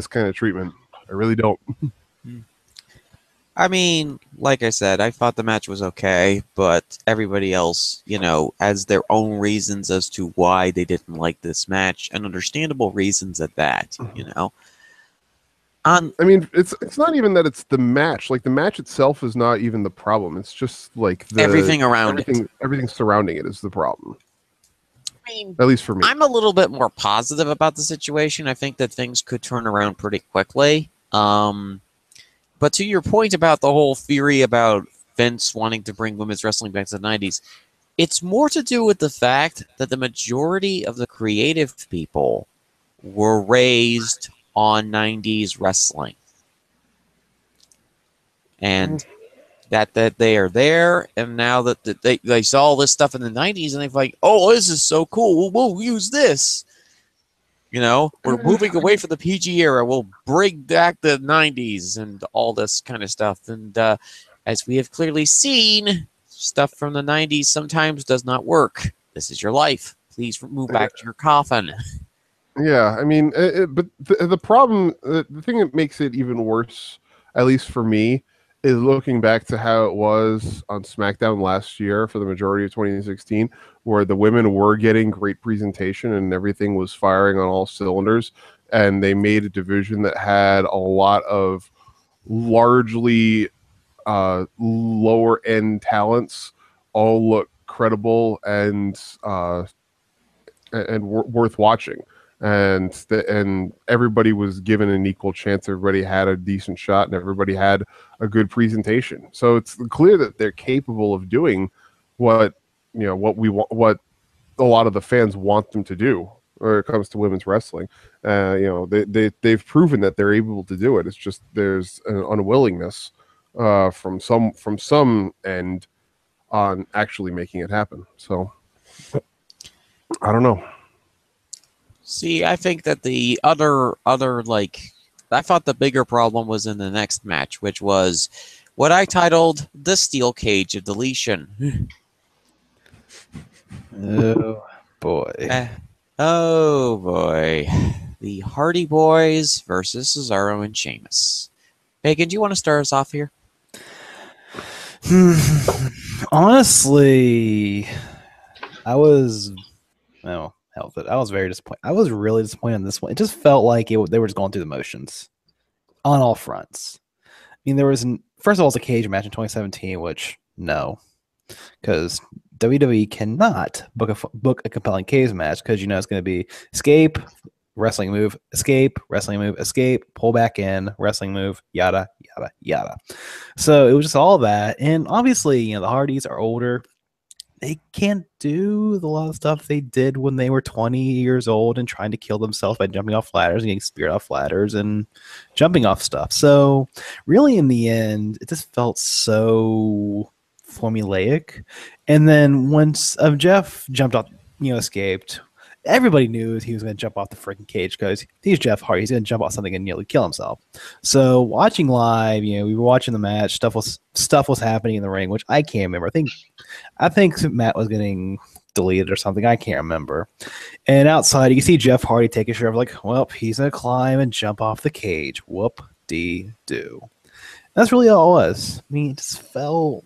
kind of treatment. I really don't. I mean, like I said, I thought the match was okay, but everybody else, has their own reasons as to why they didn't like this match, and understandable reasons at that, I mean, it's not even that it's the match. Like the match itself is not even the problem. It's just like everything around it. Everything surrounding it is the problem. I mean, at least for me. I'm a little bit more positive about the situation. I think that things could turn around pretty quickly. But to your point about the whole theory about Vince wanting to bring women's wrestling back to the 90s, it's more to do with the fact that the majority of the creative people were raised on 90s wrestling. And that they are there, and now that they saw all this stuff in the 90s, and they're like, oh, this is so cool, we'll use this. You know, we're moving away from the PG era, we'll bring back the 90s and all this kind of stuff. And as we have clearly seen, stuff from the 90s sometimes does not work. This is your life. Please move back to your coffin. Yeah, I mean, but the problem, the thing that makes it even worse, at least for me, is looking back to how it was on SmackDown last year for the majority of 2016, where the women were getting great presentation and everything was firing on all cylinders, and they made a division that had a lot of largely lower end talents all look credible and worth watching. And everybody was given an equal chance. Everybody had a decent shot, and everybody had a good presentation. So it's clear that they're capable of doing what we want, what a lot of the fans want them to do when it comes to women's wrestling. They've proven that they're able to do it. It's just there's an unwillingness from some end on actually making it happen. So I don't know. See, I think that the other I thought the bigger problem was in the next match, which was what I titled the steel cage of deletion. Oh boy. Oh boy. The Hardy Boys versus Cesaro and Sheamus. Bacon, do you want to start us off here? Honestly, I was very disappointed. I was really disappointed in this one. It just felt like they were just going through the motions on all fronts. I mean, first of all, it's a cage match in 2017, which no, because WWE cannot book a compelling cage match because it's going to be escape, wrestling move, escape, pull back in, wrestling move, yada yada yada. So it was just all that, and obviously, the Hardys are older. They can't do a lot of stuff they did when they were 20 years old and trying to kill themselves by jumping off ladders and getting speared off ladders and jumping off stuff. So really, in the end, it just felt so formulaic. And then once Jeff jumped off, escaped, everybody knew he was going to jump off the freaking cage because he's Jeff Hardy. He's going to jump off something and nearly kill himself. So watching live, we were watching the match. Stuff was happening in the ring, which I can't remember. I think Matt was getting deleted or something. I can't remember. And outside, you can see Jeff Hardy take a shirt. Like, well, he's going to climb and jump off the cage. Whoop-dee-doo. That's really all it was. I mean, it just felt...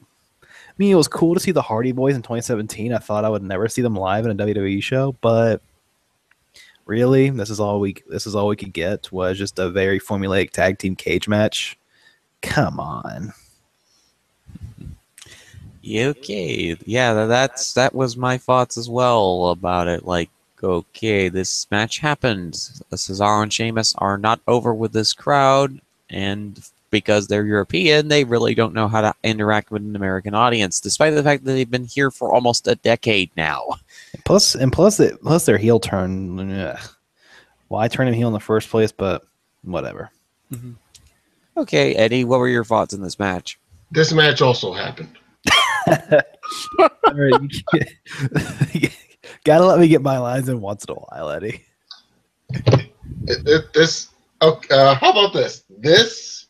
it was cool to see the Hardy Boys in 2017. I thought I would never see them live in a WWE show, but really, this is all we could get was just a very formulaic tag team cage match. Come on. Okay, yeah, that was my thoughts as well about it. Like, okay, this match happened. Cesaro and Sheamus are not over with this crowd, and because they're European, they really don't know how to interact with an American audience, despite the fact that they've been here for almost a decade now. Plus their heel turn. Ugh. Why turn him heel in the first place? But whatever. Mm-hmm. Okay, Eddie, what were your thoughts in this match? This match also happened. All right, gotta let me get my lines in once in a while, Eddie. How about this? This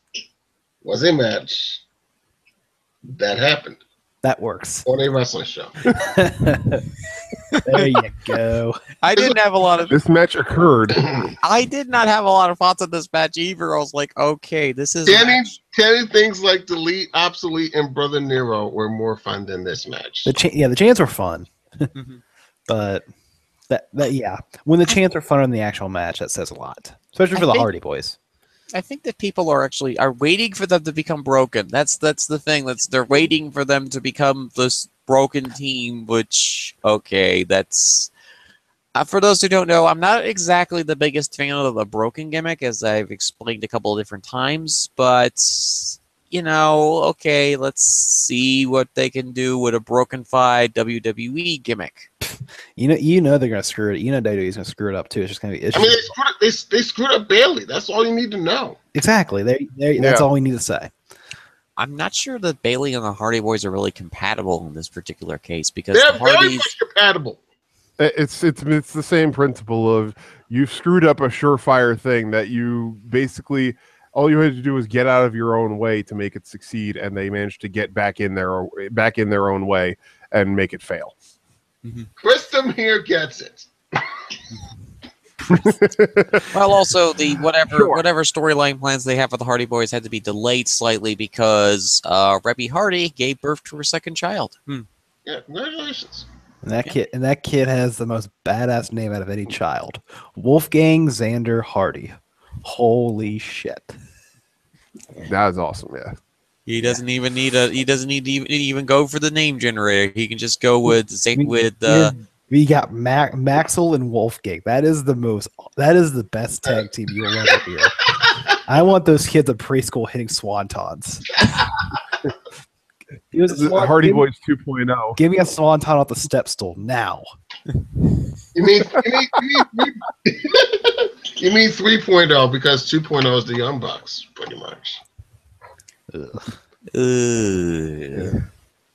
was a match that happened. That works. On a wrestling show. There you go. I didn't have a lot of... This match occurred. I did not have a lot of thoughts on this match either. I was like, okay, this is... Kenny things like Delete, Obsolete, and Brother Nero were more fun than this match. The chants were fun. But, when the chants are funner than the actual match, that says a lot. Especially for the Hardy Boys. I think that people are waiting for them to become broken. That's the thing. They're waiting for them to become this broken team, which, okay, that's... for those who don't know, I'm not exactly the biggest fan of the broken gimmick, as I've explained a couple of different times, but, okay, let's see what they can do with a broken-fied WWE gimmick. You know they're gonna screw it. You know WWE's gonna screw it up too. It's just gonna be. I mean, they screwed up Bailey. That's all you need to know. Exactly. That's all we need to say. I'm not sure that Bailey and the Hardy Boys are really compatible in this particular case because They're the Hardys very much compatible. It's the same principle of you've screwed up a surefire thing that you basically all you had to do was get out of your own way to make it succeed, and they managed to get back in their own way and make it fail. Christum here gets it. Well, also the whatever Sure. storyline plans they have for the Hardy Boys had to be delayed slightly because Rebby Hardy gave birth to her second child. Yeah, congratulations. And that kid has the most badass name out of any child. Wolfgang Xander Hardy. Holy shit. That was awesome, yeah. He doesn't even need to even go for the name generator. He can just go with We got Maxwell and Wolfgang. That is the best tag team you'll ever hear. I want those kids in preschool hitting swantons. Hardy Boys 2.0. Give me a swanton off the step stool now. You mean 3.0 because 2.0 is the Young Bucks, pretty much.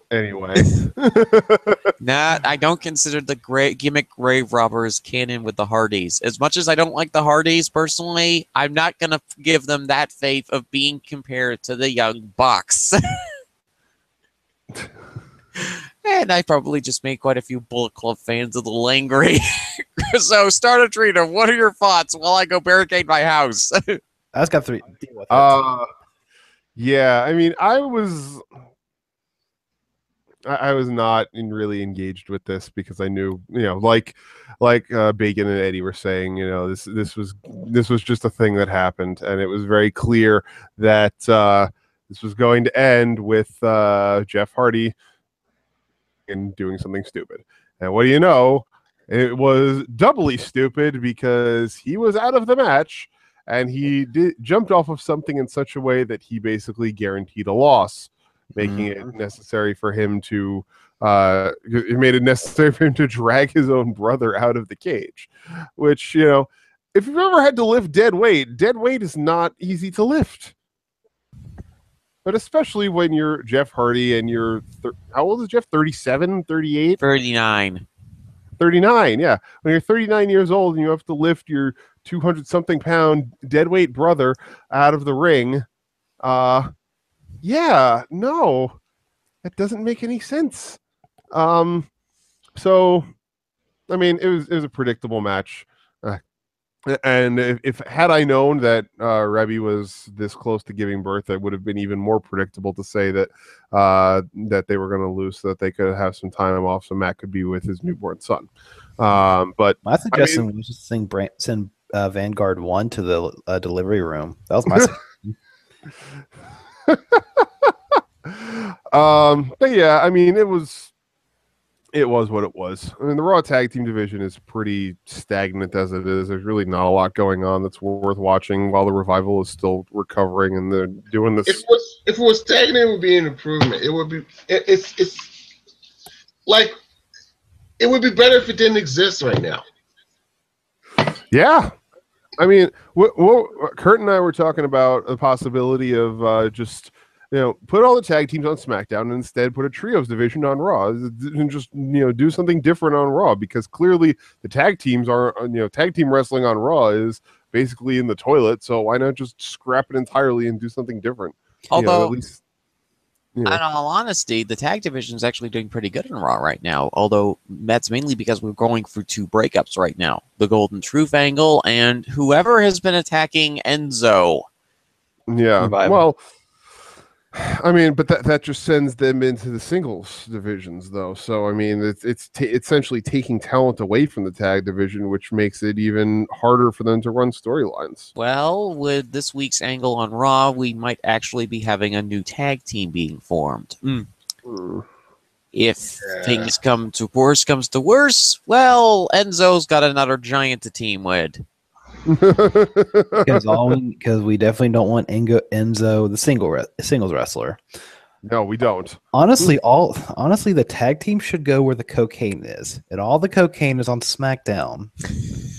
Anyway. I don't consider the gimmick Grave Robbers canon with the Hardys. As much as I don't like the Hardys personally, I'm not going to give them that faith of being compared to the Young Bucks. And I probably just made quite a few Bullet Club fans a little angry. So, start a tweet of what are your thoughts while I go barricade my house? I just got three. Deal with it. Yeah, I mean, I was not really engaged with this because I knew, like Bacon and Eddie were saying, this was just a thing that happened, and it was very clear that this was going to end with Jeff Hardy and doing something stupid. And what do you know? It was doubly stupid because he was out of the match and he jumped off of something in such a way that he basically guaranteed a loss, making it necessary for him to it made it necessary for him to drag his own brother out of the cage, which, if you've ever had to lift dead weight is not easy to lift. But especially when you're Jeff Hardy and you're how old is Jeff? 37, 38? 39. 39, yeah. When you're 39 years old and you have to lift your 200-something pound deadweight brother out of the ring, that doesn't make any sense. So, I mean, it was a predictable match. And if had I known that Rebby was this close to giving birth, it would have been even more predictable to say that that they were going to lose so that they could have some time off so Matt could be with his newborn son. But my suggestion was just send Vanguard 1 to the delivery room. That was my suggestion. But yeah, I mean, it was what it was. I mean, the Raw tag team division is pretty stagnant as it is. There's really not a lot going on that's worth watching while the Revival is still recovering and they're doing this. If it was stagnant, it would be an improvement. It would be. It's like it would be better if it didn't exist right now. Yeah, I mean, Kurt and I were talking about the possibility of just. Put all the tag teams on SmackDown and instead put a trios division on Raw and just, do something different on Raw because clearly the tag teams are, tag team wrestling on Raw is basically in the toilet. So why not just scrap it entirely and do something different? Although, at least, in all honesty, the tag division is actually doing pretty good in Raw right now. Although that's mainly because we're going through two breakups right now. The Golden Truth angle and whoever has been attacking Enzo. Yeah, Revival. Well... I mean, but that just sends them into the singles divisions, though. So, I mean, it's essentially taking talent away from the tag division, which makes it even harder for them to run storylines. Well, with this week's angle on Raw, we might actually be having a new tag team being formed. If things comes to worse, well, Enzo's got another giant to team with. Because we definitely don't want Enzo, the singles wrestler. No, we don't. Honestly, the tag team should go where the cocaine is, and all the cocaine is on SmackDown.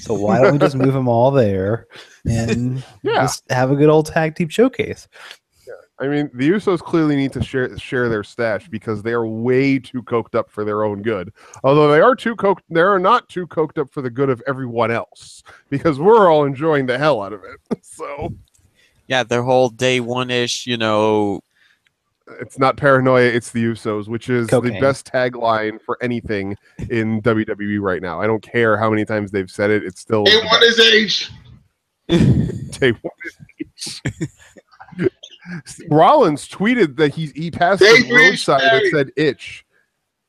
So why don't we just move them all there and just have a good old tag team showcase? I mean, the Usos clearly need to share their stash because they are way too coked up for their own good. Although they are not too coked up for the good of everyone else because we're all enjoying the hell out of it. So, yeah, their whole day one-ish, it's not paranoia, it's the Usos, which is cocaine. The best tagline for anything in WWE right now. I don't care how many times they've said it; it's still day one is H. Day one is H. Rollins tweeted that he passed Day the road sign that said itch.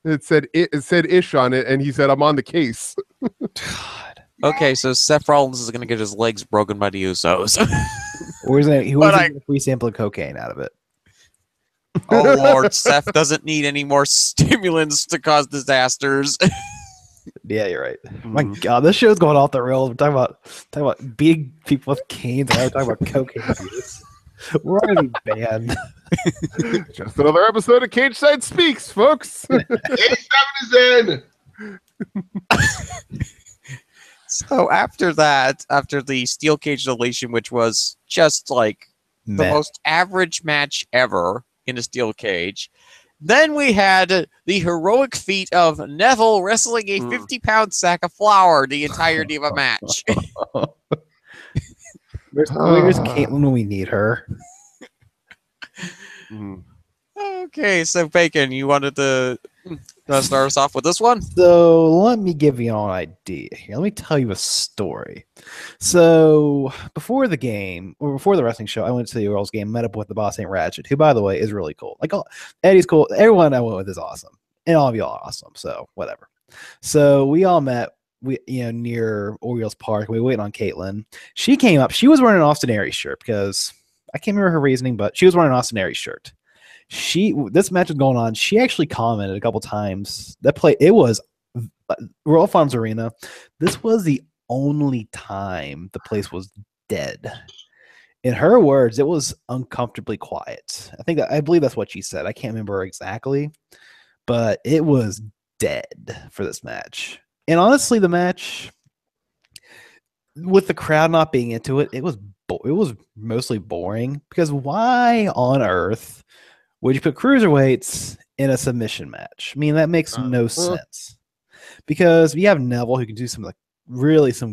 It said ish on it, and he said, "I'm on the case." God. Okay, so Seth Rollins is going to get his legs broken by the Usos. Or he was going to get a free sample of cocaine out of it. Oh Lord, Seth doesn't need any more stimulants to cause disasters. Yeah, you're right. My God, this show's going off the rails. We're talking about big people with canes, and now we're talking about cocaine abuse. We're already banned. Just another episode of Cageside Speaks, folks. 87 is in. So after the steel cage deletion, which was just like the most average match ever in a steel cage, then we had the heroic feat of Neville wrestling a 50-pound sack of flour the entirety of a match. Where's Caitlin when we need her? Okay, so Bacon, you wanted to start us off with this one? So let me give you an idea here. Let me tell you a story. So before the game, or before the wrestling show, I went to the Earls game, met up with the Boss Ain't Ratchet, who, by the way, is really cool. Like, Eddie's cool. Everyone I went with is awesome. And all of y'all are awesome. So whatever. So we all met near Orioles Park. We were waiting on Caitlin. She came up. She was wearing an Austin Aries shirt because I can't remember her reasoning, but she was wearing an Austin Aries shirt. This match was going on. She actually commented a couple times. It was Royal Farms Arena. This was the only time the place was dead. In her words, it was uncomfortably quiet. I believe that's what she said. I can't remember exactly, but it was dead for this match. And honestly, the match, with the crowd not being into it, it was mostly boring because why on earth would you put cruiserweights in a submission match? I mean, that makes no sense. Because you have Neville who can do some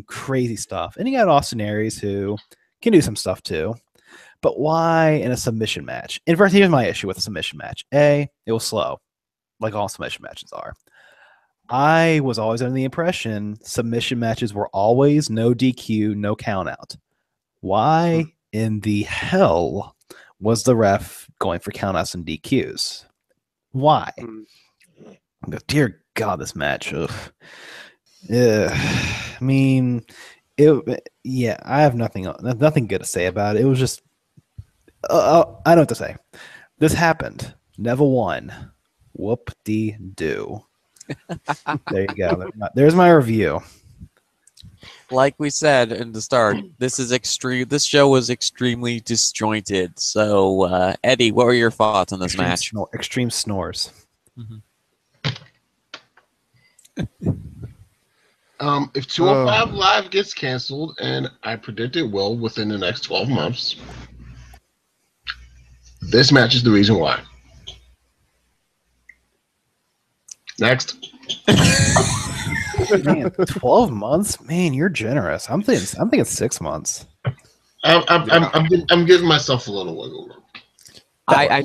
crazy stuff, and you got Austin Aries who can do some stuff too. But why in a submission match? In fact, here's my issue with a submission match. It was slow, like all submission matches are. I was always under the impression submission matches were always no DQ, no count out. Why in the hell was the ref going for countouts and DQs? Why? Dear God, this match. I mean, I have nothing good to say about it. It was just, I don't know what to say. This happened. Neville won. Whoop-de-doo. There you go. There's my review. Like we said in the start, this show was extremely disjointed. So, Eddie, what were your thoughts on this match? Extreme snores. If 205 Live gets canceled, and I predict it will within the next 12 months, this match is the reason why. Next. Man, 12 months? Man, you're generous. I'm thinking 6 months. I'm giving myself a little wiggle room. I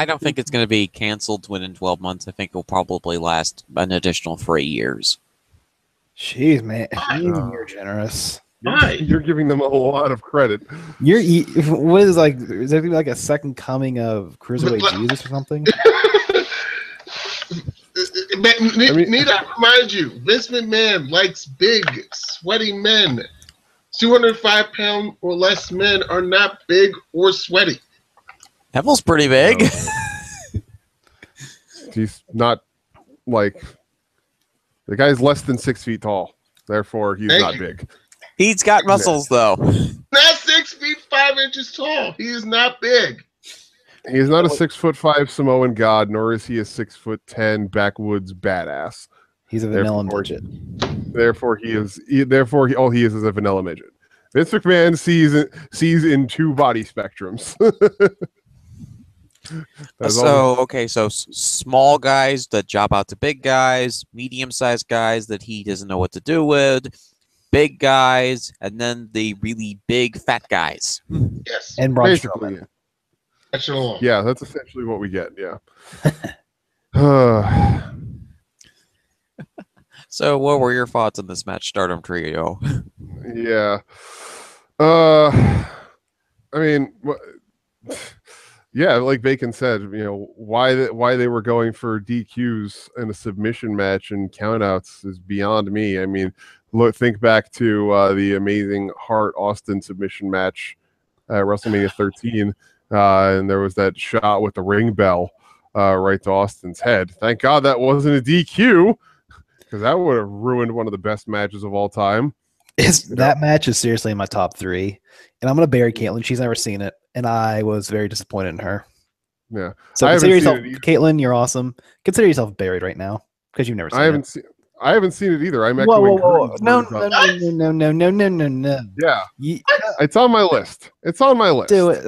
don't think it's going to be canceled within 12 months. I think it'll probably last an additional 3 years. Jeez, man, you're generous. You're giving them a lot of credit. What is like? Is there like a second coming of Cruiserweight Jesus or something? Need I remind you, Vince McMahon likes big, sweaty men. 205-pound or less men are not big or sweaty. Neville's pretty big. He's not like the guy's less than 6 feet tall. Therefore, he's not big. He's got muscles, though. Not 6 feet 5 inches tall. He is not big. He is not a 6'5" Samoan god, nor is he a 6'10" backwoods badass. He's a vanilla midget. Therefore, all he is a vanilla midget. Vince McMahon sees in two body spectrums. So small guys that job out to big guys, medium-sized guys that he doesn't know what to do with, big guys, and then the really big fat guys. Yes. And Braun Strowman. Yeah, that's essentially what we get. Yeah. So, what were your thoughts on this match, Stardom Trio? Yeah. I mean, yeah, like Bacon said, why they were going for DQs in a submission match and countouts is beyond me. I mean, think back to the amazing Hart Austin submission match at WrestleMania 13, and there was that shot with the ring bell right to Austin's head. Thank God that wasn't a DQ, because that would have ruined one of the best matches of all time. That match is seriously in my top 3, and I'm gonna bury Caitlyn. She's never seen it, and I was very disappointed in her. Yeah. So consider yourself, Caitlyn. You're awesome. Consider yourself buried right now because you've never seen it. I haven't seen it either. I'm whoa. No. Yeah. It's on my list. It's on my list. Do it.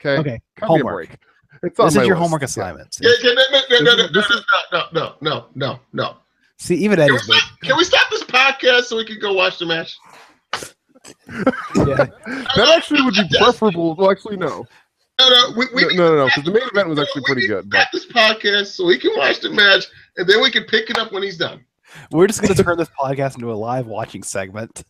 Okay. Homework. It's on this my is your list. homework assignment. No. See, even Eddie's can we stop this podcast so we can go watch the match? Yeah. That actually would be preferable. Well, actually, no. No, because the main event was actually pretty good. Stop this podcast so we can watch the match, and then we can pick it up when he's done. We're just gonna turn this podcast into a live watching segment.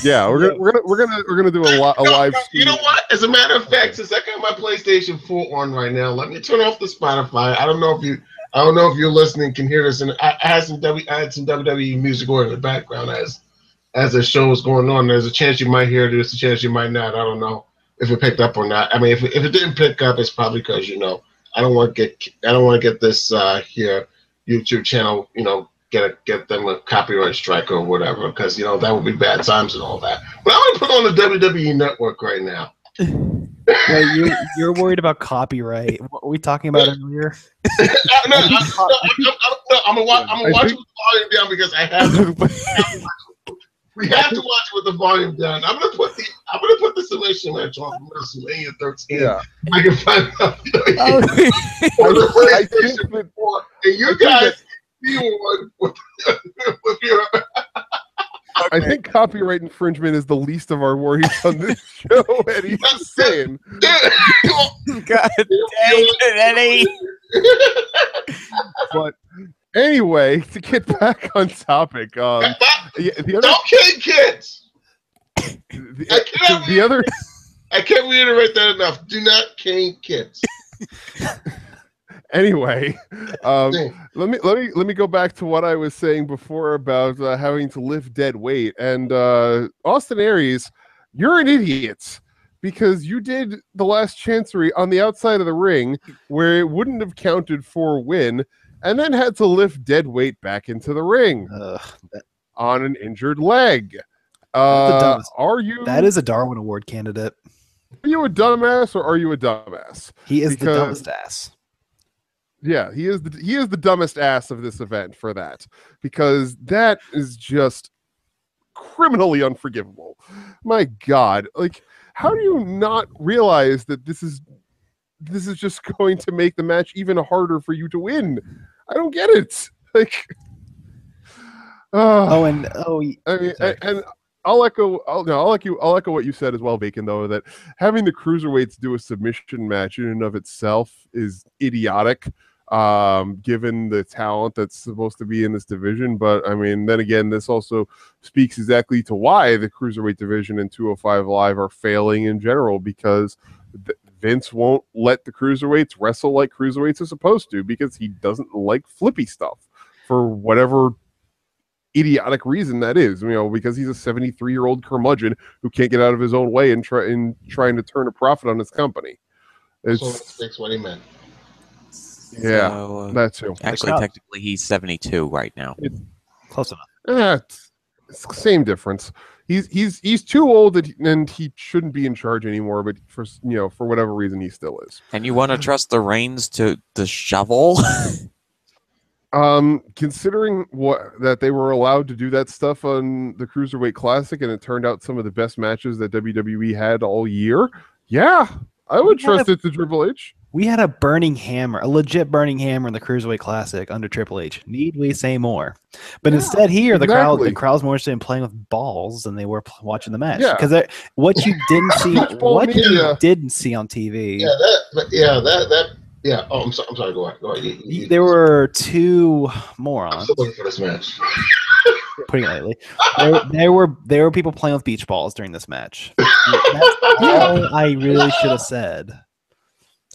Yeah, we're gonna do a live. You know what? As a matter of fact, since I got my PlayStation 4 on right now, let me turn off the Spotify. I don't know if you're listening, can hear this, and I had some WWE music on in the background as the show was going on. There's a chance you might hear it. There's a chance you might not. I don't know if it picked up or not. I mean, if it didn't pick up, it's probably because I don't want to get this here YouTube channel get them a copyright strike or whatever, because that would be bad times and all that. But I'm gonna put on the WWE Network right now. Wait, you're worried about copyright? What were we talking about earlier? I'm gonna watch with the volume down because I have to. We have to watch it with the volume down. I'm gonna put the submission match on from WrestleMania 13. Yeah. I can find out. And you guys with your. I think copyright infringement is the least of our worries on this show, Eddie. Just saying. God dang it, Eddie. But anyway, to get back on topic, Don't cane kids. I can't reiterate that enough. Do not cane kids. Anyway, let me go back to what I was saying before about having to lift dead weight. And Austin Aries, you're an idiot, because you did the last chancery on the outside of the ring where it wouldn't have counted for a win, and then had to lift dead weight back into the ring on an injured leg. That is a Darwin Award candidate. Are you a dumbass or are you a dumbass? He is the dumbest ass. Yeah, he is the dumbest ass of this event for that, because that is just criminally unforgivable. My God, like, how do you not realize that this is just going to make the match even harder for you to win? I don't get it. Like, I mean, and I'll echo what you said as well, Bacon, though, that having the cruiserweights do a submission match in and of itself is idiotic, given the talent that's supposed to be in this division. But I mean, then again, this also speaks exactly to why the cruiserweight division and 205 Live are failing in general, because Vince won't let the cruiserweights wrestle like cruiserweights are supposed to, because he doesn't like flippy stuff for whatever idiotic reason that is, because he's a 73-year-old curmudgeon who can't get out of his own way and trying to turn a profit on his company. That's what he meant. Yeah, so, that too. Actually, technically, he's 72 right now. Close enough. It's the same difference. he's too old and he shouldn't be in charge anymore. But for whatever reason, he still is. And you want to trust the reins to the shovel? Considering that they were allowed to do that stuff on the Cruiserweight Classic, and it turned out some of the best matches that WWE had all year. Yeah, I would trust it to Triple H. We had a burning hammer, a legit burning hammer in the Cruiserweight Classic under Triple H. Need we say more? But instead here, the crowd's more interested in playing with balls than they were watching the match. Yeah. Because what you didn't see, you didn't see on TV. Yeah. Oh, I'm sorry. Go ahead. There were two morons. I'm still looking for this match. Putting it lightly, there were people playing with beach balls during this match. That's all I really should have said.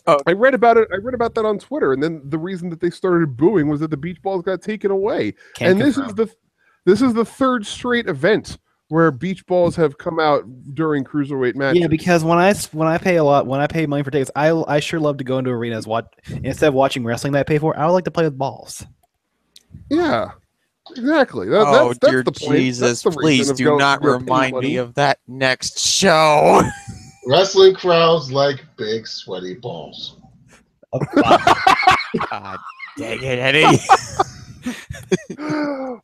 Oh, I read about it. I read about that on Twitter, and then the reason that they started booing was that the beach balls got taken away. This is the third straight event where beach balls have come out during cruiserweight matches. Yeah, because when I pay money for tickets, I sure love to go into arenas. Instead of watching wrestling that I pay for, I would like to play with balls. Yeah, exactly. That's dear the point. Jesus, please do not remind me of that next show. Wrestling crowds like big sweaty balls. Oh, God dang it, Eddie.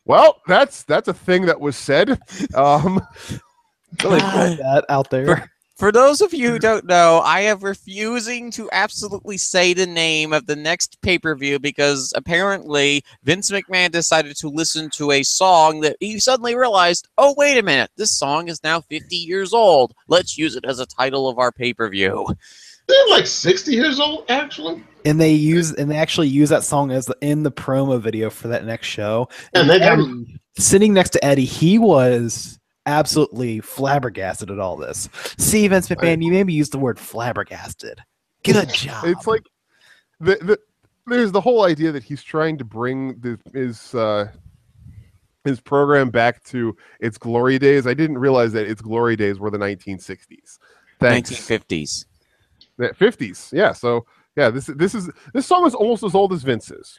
Well, that's a thing that was said. That out there. For those of you who don't know, I am refusing to absolutely say the name of the next pay-per-view because apparently Vince McMahon decided to listen to a song that he suddenly realized, oh, wait a minute, this song is now 50 years old. Let's use it as a title of our pay-per-view. They're like 60 years old, actually. And they actually use that song in the promo video for that next show. And they got sitting next to Eddie, he was absolutely flabbergasted at all this. See, Vince McMahon, you maybe use the word flabbergasted. Good job. It's like there's the whole idea that he's trying to bring his program back to its glory days. I didn't realize that its glory days were the 1960s. Thanks. 1950s. 50s. Yeah. So yeah, this song is almost as old as Vince's.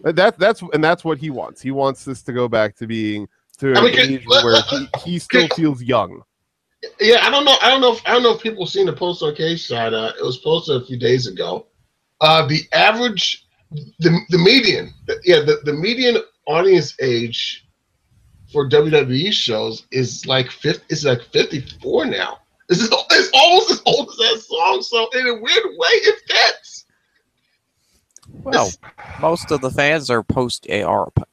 That's what he wants. He wants this to go back to being an age where he still feels young. Yeah, I don't know if people have seen the post on Cageside. It was posted a few days ago. The average, the median, the median audience age for WWE shows is like 54 now. It's almost as old as that song. So in a weird way, it fits. Well, most of the fans are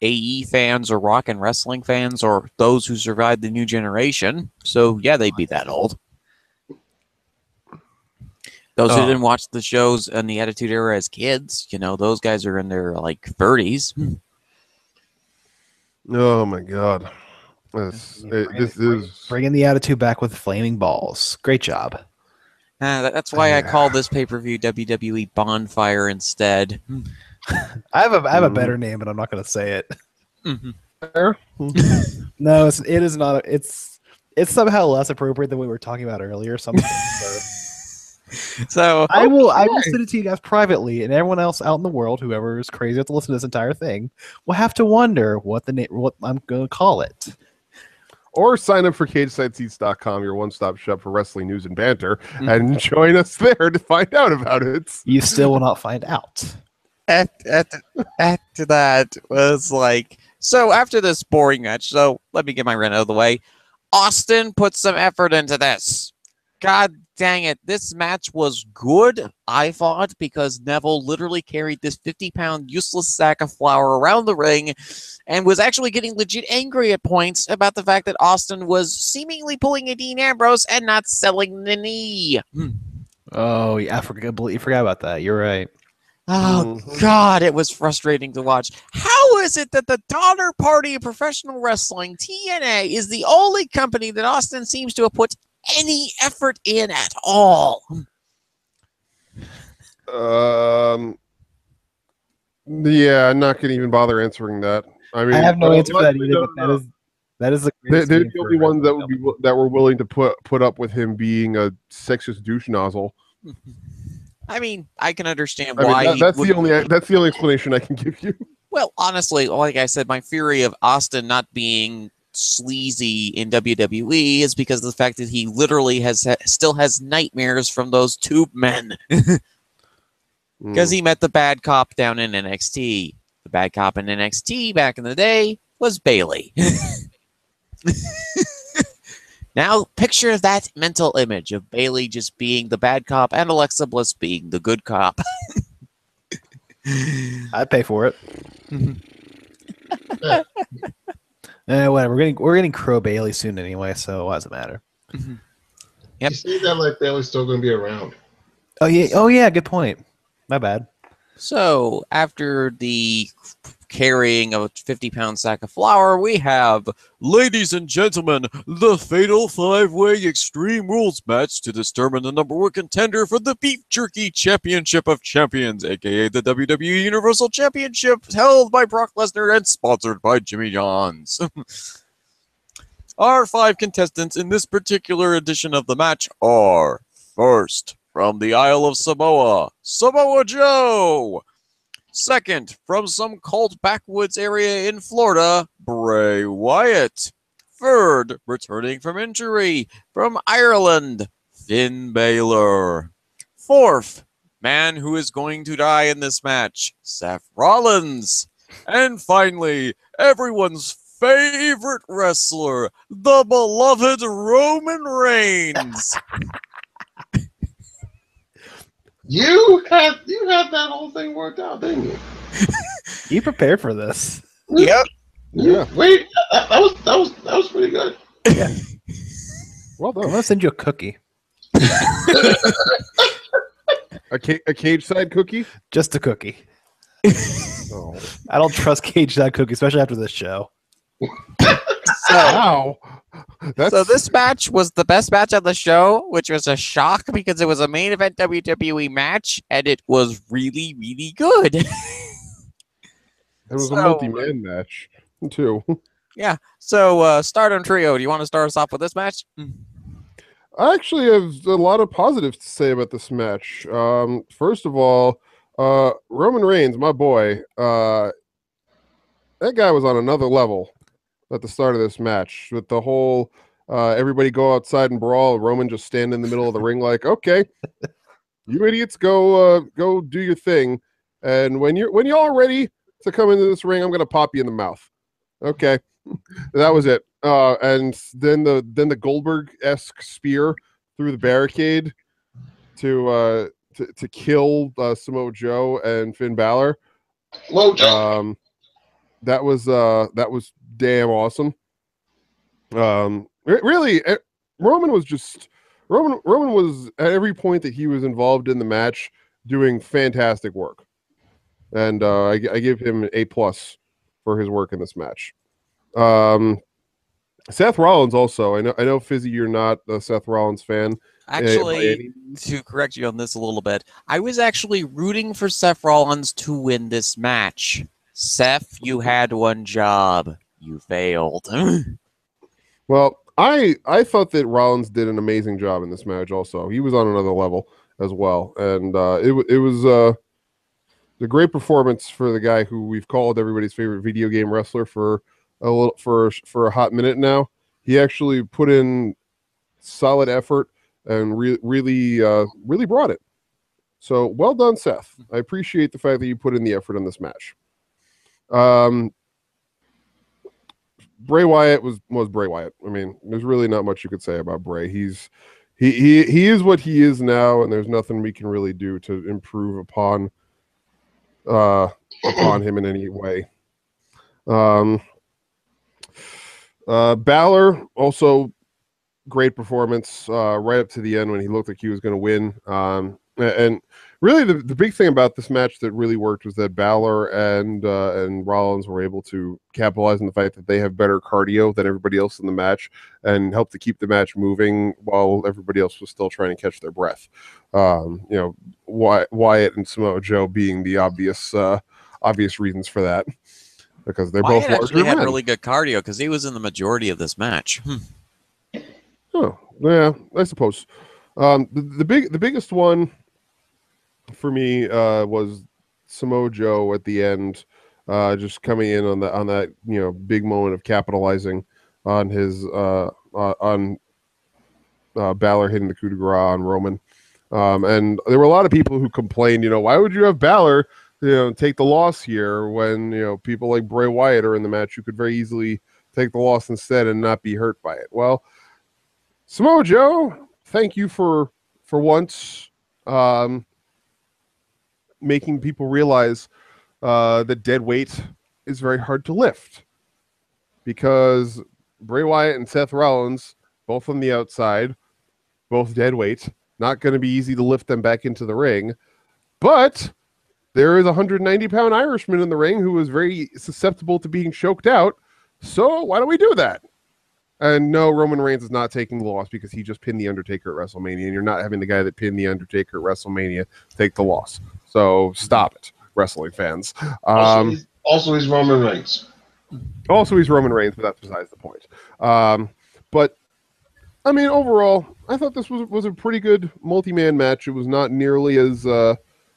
AE fans or rock and wrestling fans or those who survived the new generation. So, yeah, they'd be that old. Those who didn't watch the shows in the Attitude Era as kids, those guys are in their, 30s. Oh, my God. This is... Bringing the Attitude back with flaming balls. Great job. That's why I call this pay-per-view WWE Bonfire instead. I have a better name, but I'm not going to say it. Mm-hmm. No, it is not. It's somehow less appropriate than we were talking about earlier. Something. So I will send it to you guys privately, and everyone else out in the world, whoever is crazy enough to listen to this entire thing, will have to wonder what I'm going to call it. Or sign up for CagesideSeats.com, your one-stop shop for wrestling news and banter, and join us there to find out about it. You still will not find out. After that was so after this boring match, so let me get my rant out of the way. Austin put some effort into this. God dang it. This match was good, I thought, because Neville literally carried this 50-pound useless sack of flour around the ring and was actually getting legit angry at points about the fact that Austin was seemingly pulling a Dean Ambrose and not selling the knee. Oh, yeah, I forgot about that. You're right. Oh, God, it was frustrating to watch. How is it that the Donner Party of Professional Wrestling, TNA, is the only company that Austin seems to have put any effort in at all? Yeah, I'm not going to even bother answering that. I mean, I have no answer for that either, but that is the they're the only ones that were willing to put up with him being a sexist douche nozzle. I mean, I can understand why. That's the only explanation I can give you. Well, honestly, like I said, my theory of Austin not being sleazy in WWE is because of the fact that he literally still has nightmares from those tube men. Because he met the bad cop down in NXT. The bad cop in NXT back in the day was Bailey. Now, picture that mental image of Bailey just being the bad cop and Alexa Bliss being the good cop. I'd pay for it. Whatever. We're getting Crow Bailey soon anyway, so why does it matter? Yep. You see that like Bailey's still going to be around. Oh yeah. Good point. My bad. So, after the carrying of a 50-pound sack of flour, we have, ladies and gentlemen, the Fatal 5-Way Extreme Rules match to determine the number one contender for the Beef Jerky Championship of Champions, aka the WWE Universal Championship, held by Brock Lesnar and sponsored by Jimmy John's. Our 5 contestants in this particular edition of the match are, first, from the Isle of Samoa, Samoa Joe. Second, from some cult backwoods area in Florida, Bray Wyatt. Third, returning from injury, from Ireland, Finn Balor. Fourth, man who is going to die in this match, Seth Rollins. And finally, everyone's favorite wrestler, the beloved Roman Reigns. You had that whole thing worked out, didn't you? You prepared for this. Yep. Yeah. Wait, that was pretty good. Yeah. Well I'm done. gonna send you a cookie. A Cageside cookie? Just a cookie. Oh. I don't trust Cageside cookie, especially after this show. Wow. So this match was the best match on the show, which was a shock because it was a main event WWE match, and it was really, really good. It was a multi-man match, too. Yeah. So, Stardom Trio, do you want to start us off with this match? I actually have a lot of positives to say about this match. First of all, Roman Reigns, my boy, that guy was on another level at the start of this match with the whole everybody go outside and brawl. Roman just stand in the middle of the ring like, okay, you idiots go do your thing. And when you're all ready to come into this ring, I'm gonna pop you in the mouth. Okay, that was it. And then the Goldberg-esque spear through the barricade to kill Samoa Joe and Finn Balor. Mojo. That was damn awesome. Really, Roman was at every point that he was involved in the match doing fantastic work, and I give him an A+ for his work in this match. Seth Rollins also. I know, Fizzy, you're not a Seth Rollins fan. Actually, to correct you on this a little bit, I was actually rooting for Seth Rollins to win this match. Seth, you had one job. You failed. Well, I thought that Rollins did an amazing job in this match also. He was on another level as well. And it was a great performance for the guy who we've called everybody's favorite video game wrestler for a hot minute now. He actually put in solid effort and really brought it. So well done, Seth. I appreciate the fact that you put in the effort in this match. Bray Wyatt was Bray Wyatt. I mean, there's really not much you could say about Bray. He is what he is now, and there's nothing we can really do to improve upon him in any way. Balor also great performance right up to the end when he looked like he was going to win. And really, the big thing about this match that really worked was that Balor and Rollins were able to capitalize on the fact that they have better cardio than everybody else in the match and help to keep the match moving while everybody else was still trying to catch their breath. Wyatt and Samoa Joe being the obvious reasons for that, because they're both Wyatt actually had men. really good cardio because he was in the majority of this match. Oh, yeah, I suppose. The biggest one for me was Samoa Joe at the end, just coming in on that big moment of capitalizing on his on Balor hitting the coup de grace on Roman. And there were a lot of people who complained, why would you have Balor, take the loss here when, people like Bray Wyatt are in the match who could very easily take the loss instead and not be hurt by it. Well, Samoa Joe, thank you for once making people realize that dead weight is very hard to lift, because Bray Wyatt and Seth Rollins, both on the outside, both dead weight, not going to be easy to lift them back into the ring. But there is a 190-pound Irishman in the ring who is very susceptible to being choked out. So why don't we do that? And no, Roman Reigns is not taking the loss because he just pinned The Undertaker at WrestleMania, and you're not having the guy that pinned The Undertaker at WrestleMania take the loss. So stop it, wrestling fans. Also, he's Roman Reigns. Also, he's Roman Reigns, but that's besides the point. But I mean, overall, I thought this was a pretty good multi-man match. It was not nearly as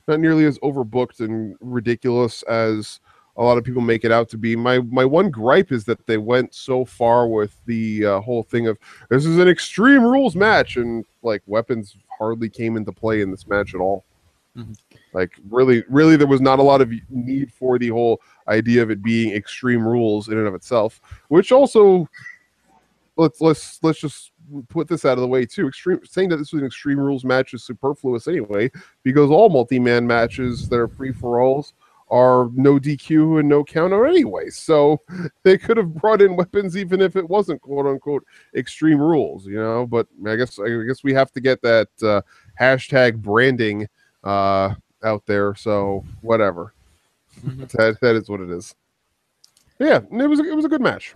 overbooked and ridiculous as a lot of people make it out to be. My one gripe is that they went so far with the whole thing of this is an Extreme Rules match, and like weapons hardly came into play in this match at all. Mm-hmm. Like really, there was not a lot of need for the whole idea of it being Extreme Rules in and of itself. Which also, let's just put this out of the way too. Saying that this was an Extreme Rules match is superfluous anyway, because all multi-man matches that are free-for-alls are no DQ and no counter anyway. So they could have brought in weapons even if it wasn't quote-unquote Extreme Rules, But I guess we have to get that hashtag branding out there. So whatever. Mm-hmm. That is what it is. Yeah, it was a good match.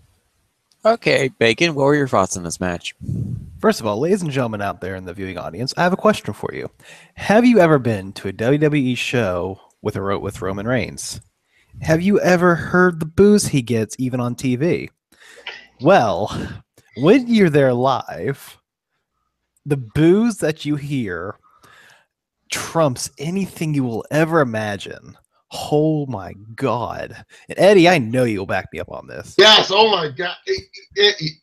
Okay, Bacon, what were your thoughts on this match? First of all, ladies and gentlemen out there in the viewing audience, I have a question for you. Have you ever been to a WWE show with Roman Reigns? Have you ever heard the boos he gets even on TV? Well, when you're there live, the boos that you hear trumps anything you will ever imagine. Oh my God. And Eddie, I know you'll back me up on this. Yes, oh my God.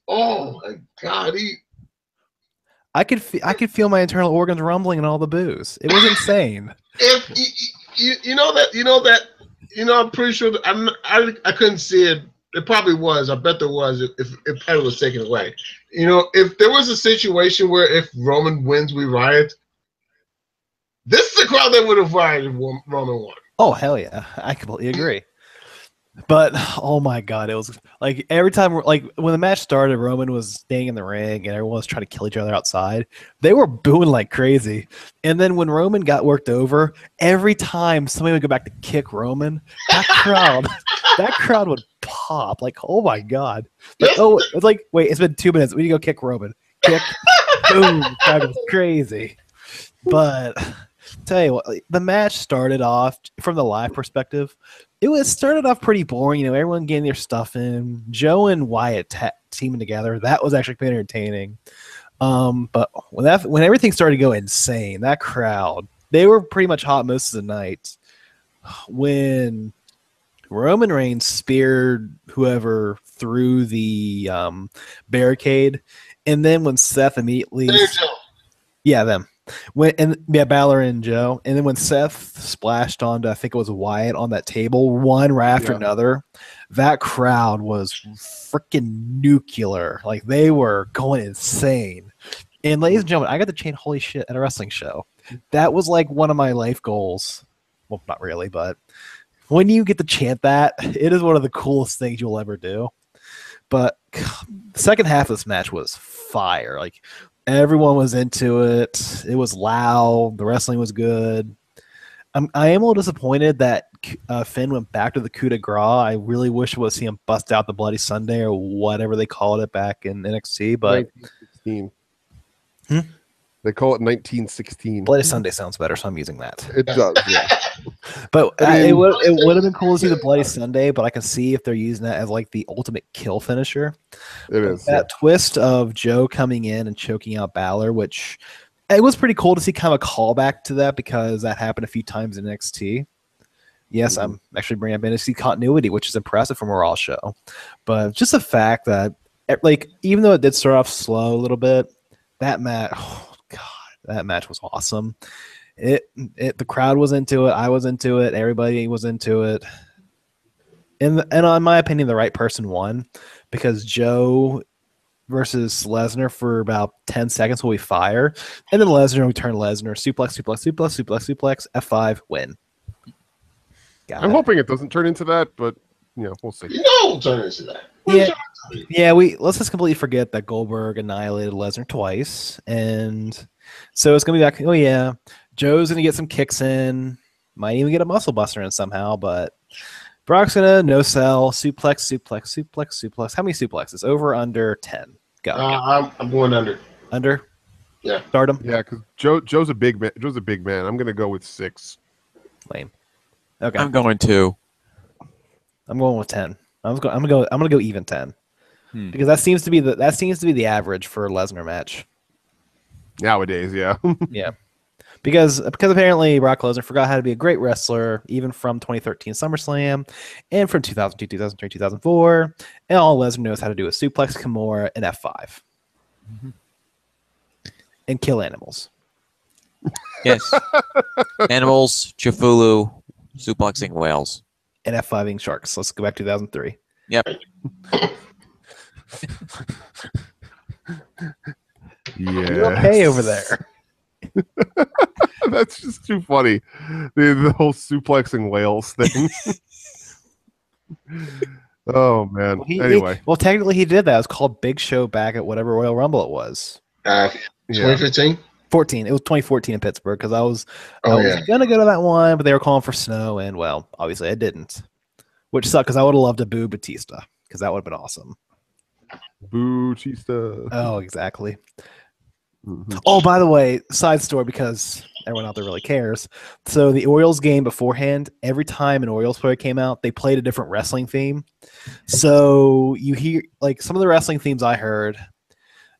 Oh my God. I could feel my internal organs rumbling and all the boos. It was insane. I'm pretty sure I couldn't see it. It probably was. I bet there was if it was taken away. If there was a situation where if Roman wins, we riot, this is the crowd that would have rioted if Roman won. Oh, hell yeah. I completely agree. But, oh my God, it was like every time, like when the match started, Roman was staying in the ring and everyone was trying to kill each other outside. They were booing like crazy. And then when Roman got worked over, every time somebody would go back to kick Roman, that crowd would pop. Like, oh my God. Like, oh, it's like, wait, it's been 2 minutes. We need to go kick Roman. Kick, boom. The crowd was crazy. But tell you what, the match started off from the live perspective. It started off pretty boring, everyone getting their stuff in. Joe and Wyatt teaming together, that was actually pretty entertaining. But when everything started to go insane, that crowd, they were pretty much hot most of the night. When Roman Reigns speared whoever through the barricade, and then when Seth immediately, them. Balor and Joe, and then when Seth splashed onto, I think it was Wyatt on that table, one right after another, that crowd was freaking nuclear. Like they were going insane. And ladies and gentlemen, I got to chant "Holy shit" at a wrestling show. That was like one of my life goals. Well, not really, but when you get to chant that, it is one of the coolest things you'll ever do. But the second half of this match was fire. Like everyone was into it. It was loud. The wrestling was good. I am a little disappointed that Finn went back to the coup de grace. I really wish it was see him bust out the Bloody Sunday or whatever they called it back in NXT. But 1916. They call it 1916. Bloody Sunday sounds better, so I'm using that. It does, yeah. But it would have been cool to see the Bloody Sunday, but I can see if they're using that as like the ultimate kill finisher. It is. That twist of Joe coming in and choking out Balor, which it was pretty cool to see kind of a callback to that because that happened a few times in NXT. Yes, I'm actually bringing up NXT continuity, which is impressive from a Raw show. But just the fact that like even though it did start off slow a little bit, that match, oh god, that match was awesome. The crowd was into it. I was into it. Everybody was into it. And in my opinion, the right person won because Joe versus Lesnar for about 10 seconds will be fire, and then Lesnar returned Lesnar suplex F5 win. I'm hoping it doesn't turn into that, but we'll see. No, turn into that. Yeah. Let's just completely forget that Goldberg annihilated Lesnar twice, and so it's gonna be back. Oh yeah, Joe's gonna get some kicks in, might even get a muscle buster in somehow, but Brock's gonna no sell suplex. How many suplexes? Over, under 10? Go. I'm going under. Under. Yeah. Start him. Yeah, because Joe's a big man. Joe's a big man. I'm gonna go with 6. Lame. Okay. I'm going 2. I'm going with 10. I'm gonna go even 10 because that seems to be the average for a Lesnar match nowadays. Yeah. Yeah, because apparently Brock Lesnar forgot how to be a great wrestler even from 2013 SummerSlam and from 2002, 2003, 2004, and all Lesnar knows how to do is suplex Kimura and F5 and kill animals. Yes. Animals, Chifulu, suplexing whales. And F5ing sharks. Let's go back to 2003. Yep. You're okay over there. That's just too funny. The whole suplexing whales thing. Oh man. Anyway. Well, technically he did that. It was called Big Show back at whatever Royal Rumble it was. 2015? 14. It was 2014 in Pittsburgh because I was gonna go to that one, but they were calling for snow, and well, obviously I didn't, which sucked because I would have loved to boo Batista because that would have been awesome. Batista. Oh, exactly. Mm-hmm. Oh, by the way, side story because everyone out there really cares. So the Orioles game beforehand, every time an Orioles player came out, they played a different wrestling theme. So you hear like some of the wrestling themes I heard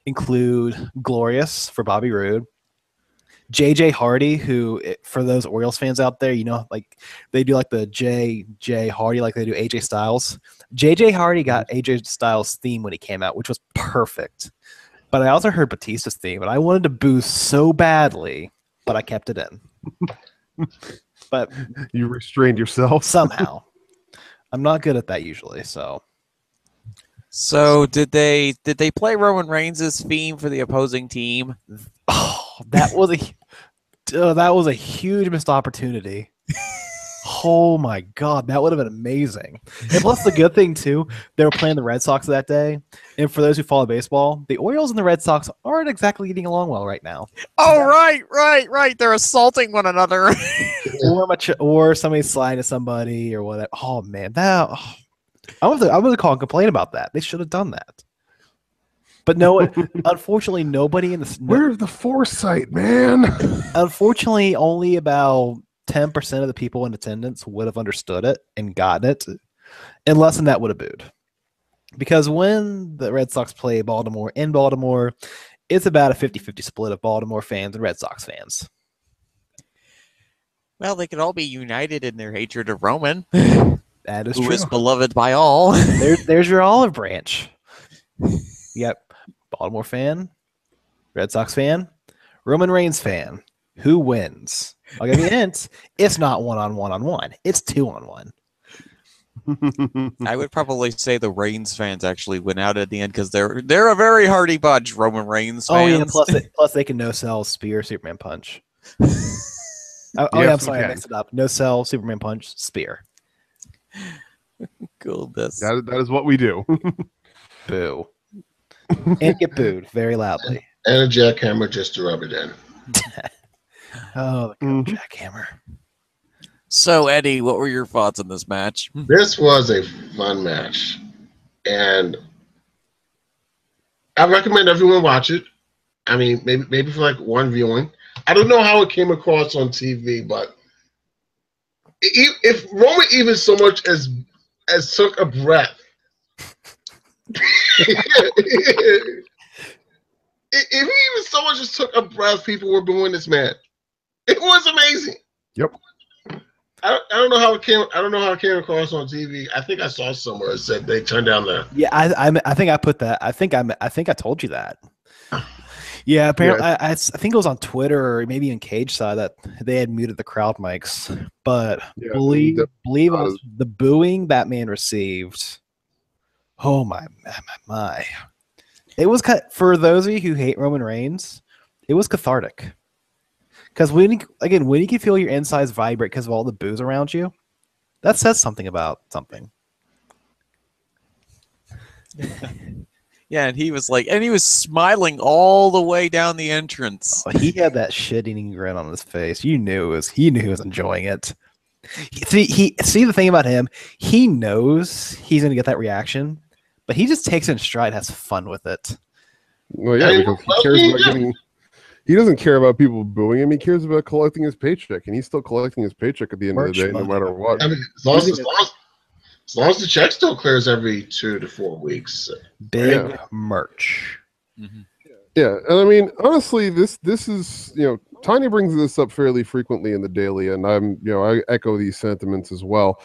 include Glorious for Bobby Roode. JJ Hardy, who for those Orioles fans out there, like they do like the JJ Hardy, like they do AJ Styles. JJ Hardy got AJ Styles' theme when he came out, which was perfect. But I also heard Batista's theme, and I wanted to boo so badly, but I kept it in. But you restrained yourself somehow. I'm not good at that usually, so. So did they play Roman Reigns' theme for the opposing team? Oh, that was a huge missed opportunity. Oh my god, that would have been amazing. And plus the good thing too, they were playing the Red Sox that day. And for those who follow baseball, the Orioles and the Red Sox aren't exactly getting along well right now. Oh, right. They're assaulting one another. or somebody sliding to somebody or whatever. Oh man, I'm gonna call and complain about that. They should have done that. But no, unfortunately, nobody in the where's the foresight, man? Unfortunately, only about 10% of the people in attendance would have understood it and gotten it, and less than that would have booed. Because when the Red Sox play Baltimore in Baltimore, it's about a 50-50 split of Baltimore fans and Red Sox fans. Well, they could all be united in their hatred of Roman. That is who true. is beloved by all. There's your olive branch. Yep. Baltimore fan, Red Sox fan, Roman Reigns fan. Who wins? I'll give you a hint. It's not 1-on-1-on-1. It's 2-on-1. I would probably say the Reigns fans actually went out at the end because they're a very hardy bunch. Roman Reigns fans. Oh yeah. Plus they can no sell spear Superman punch. I'm sorry, I mixed it up. No sell Superman punch spear. Goodness. That is what we do. Boo. And get booed very loudly. And a jackhammer just to rub it in. Oh, the jackhammer. So, Eddie, what were your thoughts on this match? This was a fun match. And I recommend everyone watch it. I mean, maybe for like one viewing. I don't know how it came across on TV, but if Roman even so much as took a breath, if he even so much as took a breath, people were booing this man. It was amazing. Yep. I don't know how it came. I don't know how it came across on TV. I think I saw somewhere it said they turned down the. Yeah, I think I put that. I think I told you that. Yeah, apparently I think it was on Twitter or maybe in Cageside that they had muted the crowd mics. But believe it was the booing that man received. Oh my. It was for those of you who hate Roman Reigns, it was cathartic. Because when you can feel your insides vibrate because of all the boos around you, that says something about something. Yeah, and he was smiling all the way down the entrance. Oh, he had that shit-eating grin on his face. He knew he was enjoying it. See the thing about him, he knows he's gonna get that reaction, but he just takes it in stride, has fun with it. Well, yeah, because he cares about getting. He doesn't care about people booing him. He cares about collecting his paycheck, and he's still collecting his paycheck at the end of the day, no matter what. I mean, as long as the check still clears every 2 to 4 weeks. Big merch. Mm-hmm. Yeah, and I mean, honestly, this is, Tanya brings this up fairly frequently in the daily, and I echo these sentiments as well.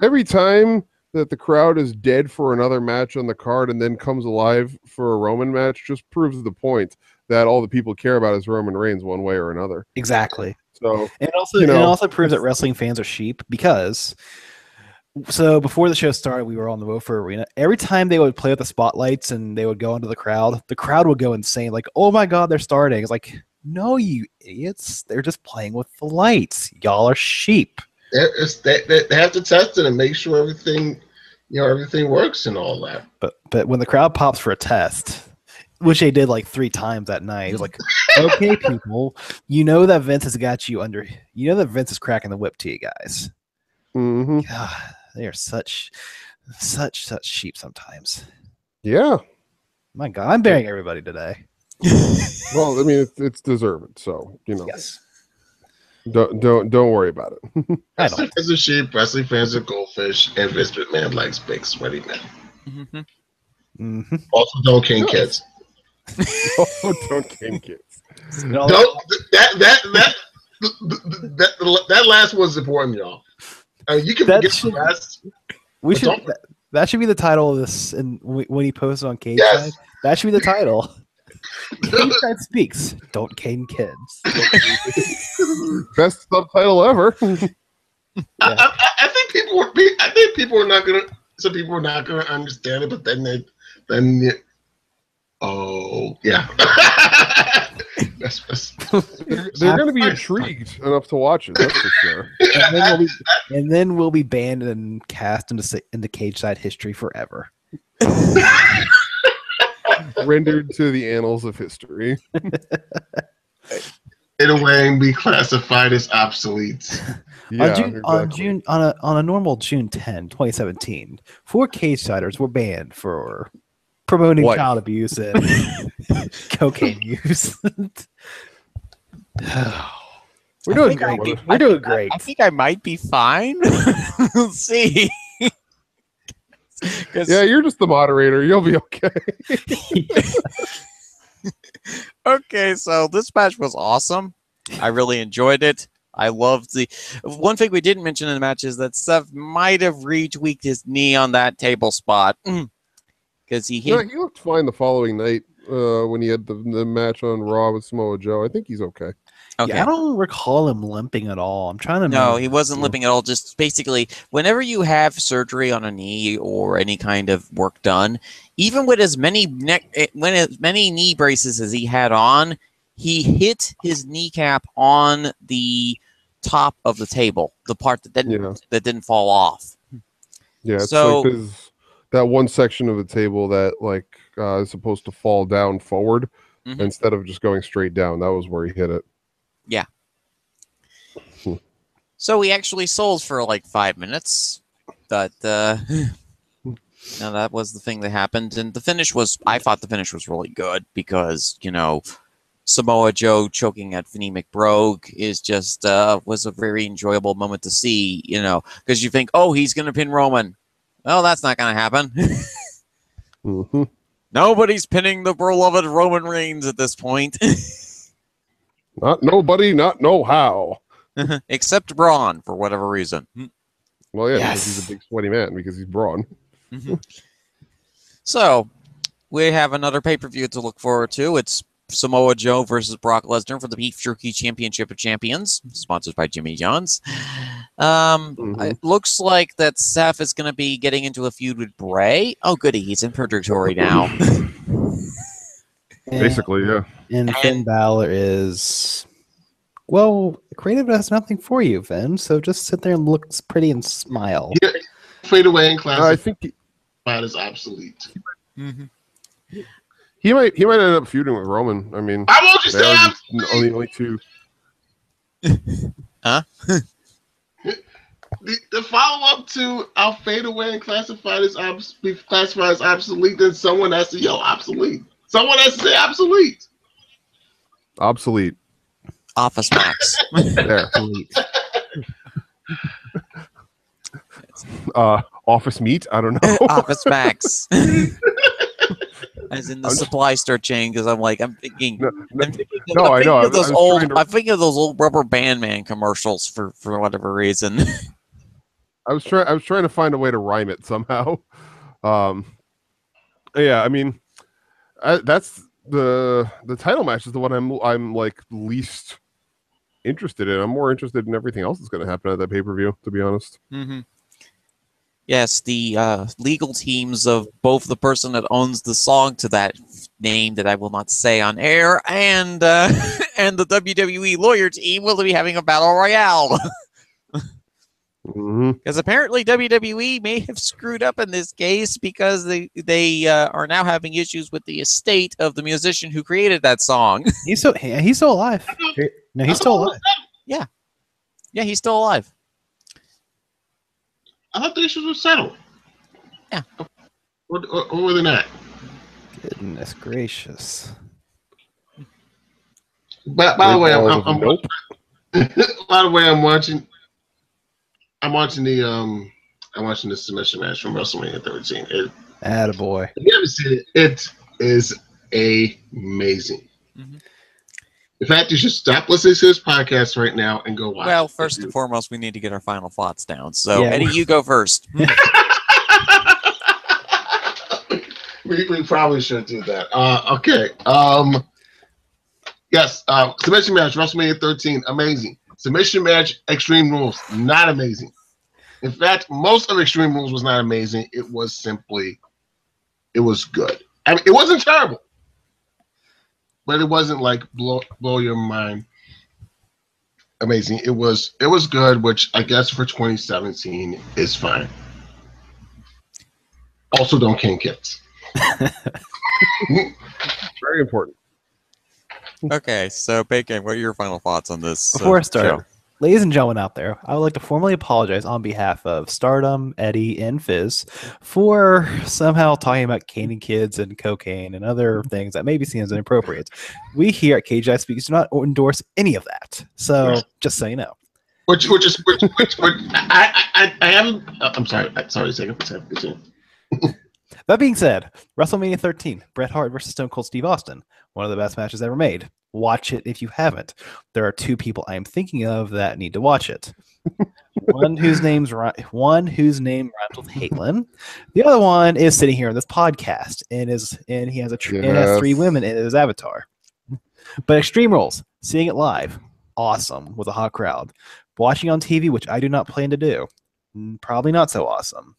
Every time that the crowd is dead for another match on the card and then comes alive for a Roman match just proves the point that all the people care about is Roman Reigns one way or another. Exactly. So and it also proves that wrestling fans are sheep because before the show started, we were on the Wofer Arena. Every time they would play with the spotlights and they would go into the crowd would go insane. Like, oh my God, they're starting. It's like, no, you idiots. They're just playing with the lights. Y'all are sheep. They have to test it and make sure everything works and all that. But when the crowd pops for a test, which they did like 3 times that night, it was like, okay, people, that Vince has got you under. That Vince is cracking the whip to you guys. Mm-hmm. God, they are such sheep sometimes. Yeah. My God, I'm bearing everybody today. Well, I mean, it's deserved, so Yes. Don't worry about it. Wrestling fans are sheep. Wrestling fans are goldfish, and Vince McMahon likes big sweaty men. Mm-hmm. Mm-hmm. Also, don't cane kids. Also, don't cane kids. That last one's important, y'all. You can forget the rest. That should be the title of this, and when he posts on Cageside, Yes. that should be the title. Cageside speaks. Don't cane kids. Best subtitle ever. I think people are not gonna. Some people are not gonna understand it, but then. Oh yeah. They're going to be intrigued enough to watch it. That's for sure. And then we'll be banned and cast into Cageside history forever. Rendered to the annals of history. In a way, and be classified as obsolete. Yeah, on a normal June 10, 2017, 4 Cagesiders were banned for promoting child abuse and cocaine use. We're doing great. We're doing great. I think I might be fine. We'll see. Yeah, you're just the moderator. You'll be okay. Okay, so this match was awesome. I really enjoyed it. I loved the one thing we didn't mention in the match is that Seth might have retweaked his knee on that table spot. Because he looked fine the following night when he had the match on Raw with Samoa Joe. I think he's okay. Okay. Yeah, I don't recall him limping at all. I'm trying to. No, he wasn't limping at all. Just basically, whenever you have surgery on a knee or any kind of work done, even with as many knee braces as he had on, he hit his kneecap on the top of the table, the part that didn't fall off. Yeah, it's like that one section of the table that is supposed to fall down forward instead of just going straight down. That was where he hit it. Yeah. So he actually sold for like 5 minutes, but now that was the thing that happened, and I thought the finish was really good because Samoa Joe choking at Vinnie McBrogue is just was a very enjoyable moment to see, because you think, oh, he's gonna pin Roman. Well, that's not gonna happen. Nobody's pinning the beloved Roman Reigns at this point. Not nobody, not know how. Except Braun, for whatever reason. Well, yeah, Yes. because he's a big sweaty man because he's brawn. So, we have another pay-per-view to look forward to. It's Samoa Joe versus Brock Lesnar for the Beef Jerky Championship of Champions, sponsored by Jimmy John's. It looks like that Seth is going to be getting into a feud with Bray. Oh, goody, he's in purgatory now. Basically, yeah. And Finn Balor is, well, creative has nothing for you, Finn. So just sit there and look pretty and smile. Yeah, fade away in class. I think that is obsolete. he might end up feuding with Roman. I mean, I won't just they say are obsolete. only two. Huh? The follow-up to I'll fade away and classified as obsolete, then someone has to yell obsolete. Someone has to say obsolete. Obsolete. Office Max. There. Office meat? I don't know. Office Max. As in the supply store chain, because I'm thinking. I'm thinking of those old Rubber Band Man commercials for whatever reason. I was trying to find a way to rhyme it somehow. Yeah, I mean, that's the title match is the one I'm like least interested in. I'm more interested in everything else that's going to happen at that pay-per-view, to be honest. Yes, the legal teams of both the person that owns the song to that name that I will not say on air and the WWE lawyer team will be having a battle royale. Because apparently WWE may have screwed up in this case because they are now having issues with the estate of the musician who created that song. He's still alive. No, he's still alive. Yeah, he's still alive. I thought the issues were settled. Yeah. Or were they not? Goodness gracious. By the way, Nope. by the way, I'm watching the submission match from WrestleMania 13. Attaboy. If you haven't seen it, it is amazing. In fact, you should stop listening to this podcast right now and go watch it. Well, first and foremost, we need to get our final thoughts down. So, Yeah. Eddie, you go first. we probably should do that. Okay. Yes. Submission match, WrestleMania 13, amazing. Submission match, Extreme Rules, not amazing. In fact, most of Extreme Rules was not amazing. It was good. I mean, it wasn't terrible, but it wasn't like blow your mind amazing. It was good, which I guess for 2017 is fine. Also, don't king kids. Very important. Okay, so Bacon, what are your final thoughts on this? Before I start, show? ladies and gentlemen out there, I would like to formally apologize on behalf of Stardom, Eddie, and Fizz for somehow talking about caning kids and cocaine and other things that may be seen as inappropriate. We here at Cageside Speaks do not endorse any of that. So, just so you know. Which I haven't. I'm sorry. Sorry, a second. That being said, WrestleMania 13, Bret Hart versus Stone Cold Steve Austin, one of the best matches ever made. Watch it if you haven't. There are two people I am thinking of that need to watch it. One whose name rhymes with Halen. The other one is sitting here on this podcast and he has has three women in his avatar. But Extreme Rules, seeing it live, awesome with a hot crowd. Watching on TV, which I do not plan to do, probably not so awesome.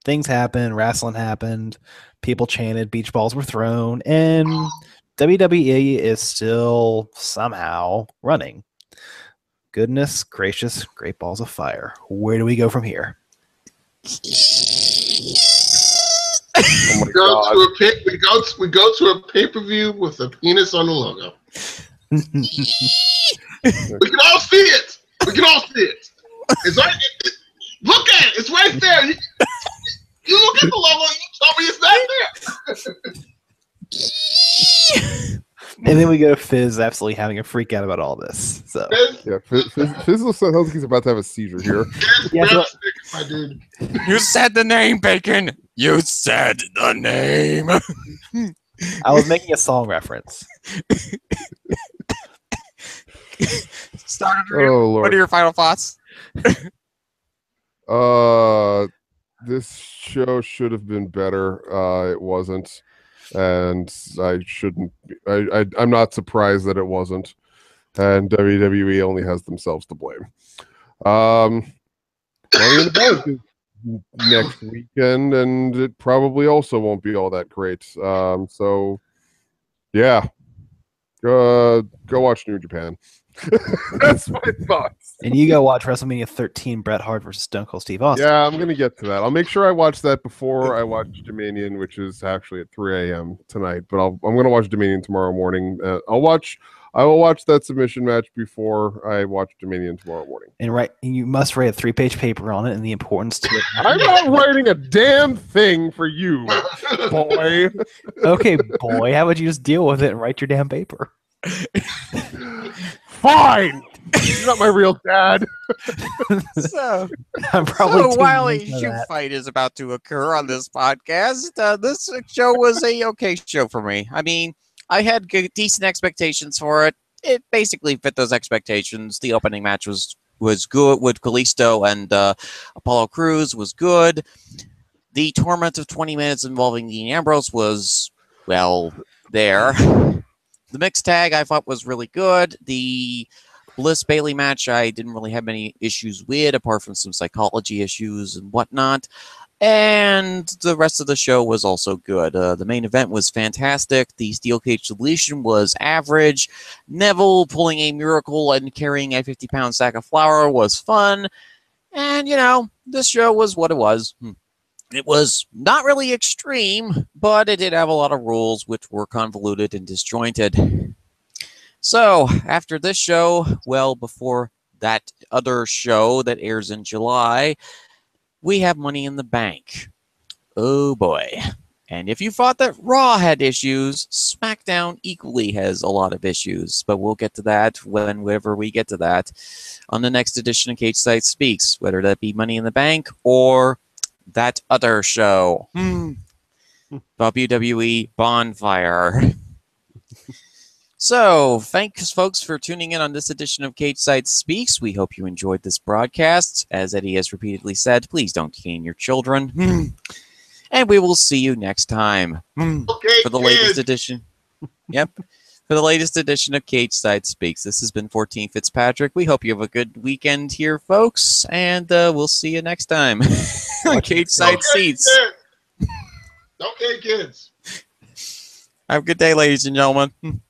Things happened, wrestling happened, people chanted, beach balls were thrown, and WWE is still somehow running. Goodness gracious, great balls of fire. Where do we go from here? Oh my God. We go to a pay-per-view with a penis on the logo. We can all see it. It's right. Look at it. It's right there. You look at the logo and you tell me it's not there. And then we go to Fizz absolutely having a freak out about all this. So Yeah, Fizz sounds like he's about to have a seizure here. Yeah, so- my dude. You said the name, Bacon. You said the name. I was making a song reference. Start. Oh, What Lord. are your final thoughts? This show should have been better. It wasn't, and I shouldn't. I'm not surprised that it wasn't. And WWE only has themselves to blame. Money in the Bank is next weekend, and it probably also won't be all that great. So yeah, go watch New Japan. That's my thoughts. And you go watch WrestleMania 13, Bret Hart versus Stone Cold Steve Austin. Yeah, I'm gonna get to that. I'll make sure I watch that before I watch Dominion, which is actually at 3 a.m. tonight. But I'm gonna watch Dominion tomorrow morning. I will watch that submission match before I watch Dominion tomorrow morning. And you must write a 3-page paper on it and the importance to it. I'm not writing a damn thing for you, boy. Okay, boy, how would you just deal with it and write your damn paper? Fine. You're not my real dad. So, I'm probably too while a mean for shoot that. fight is about to occur on this podcast, this show was a okay show for me. I mean, I had decent expectations for it. It basically fit those expectations. The opening match was good with Kalisto and Apollo Crews was good. The tournament of 20 minutes involving Dean Ambrose was, well, there. The mixed tag I thought was really good. The Bliss Bailey match I didn't really have many issues with, apart from some psychology issues and whatnot. And the rest of the show was also good. The main event was fantastic. The steel cage solution was average. Neville pulling a miracle and carrying a 50-pound sack of flour was fun. And, this show was what it was. It was not really extreme, but it did have a lot of rules which were convoluted and disjointed. So, after this show, well, before that other show that airs in July, we have Money in the Bank. Oh boy. And if you thought that Raw had issues, SmackDown equally has a lot of issues. But we'll get to that whenever we get to that on the next edition of Cageside Speaks, whether that be Money in the Bank or that other show. WWE Bonfire. So, thanks, folks, for tuning in on this edition of Cageside Speaks. We hope you enjoyed this broadcast. As Eddie has repeatedly said, please don't cane your children. And we will see you next time Okay, for the kids. latest edition. Yep. For the latest edition of Cageside Speaks. This has been 14 Fitzpatrick. We hope you have a good weekend here, folks, and we'll see you next time on Cageside Seats. Okay, kids. Have a good day, ladies and gentlemen.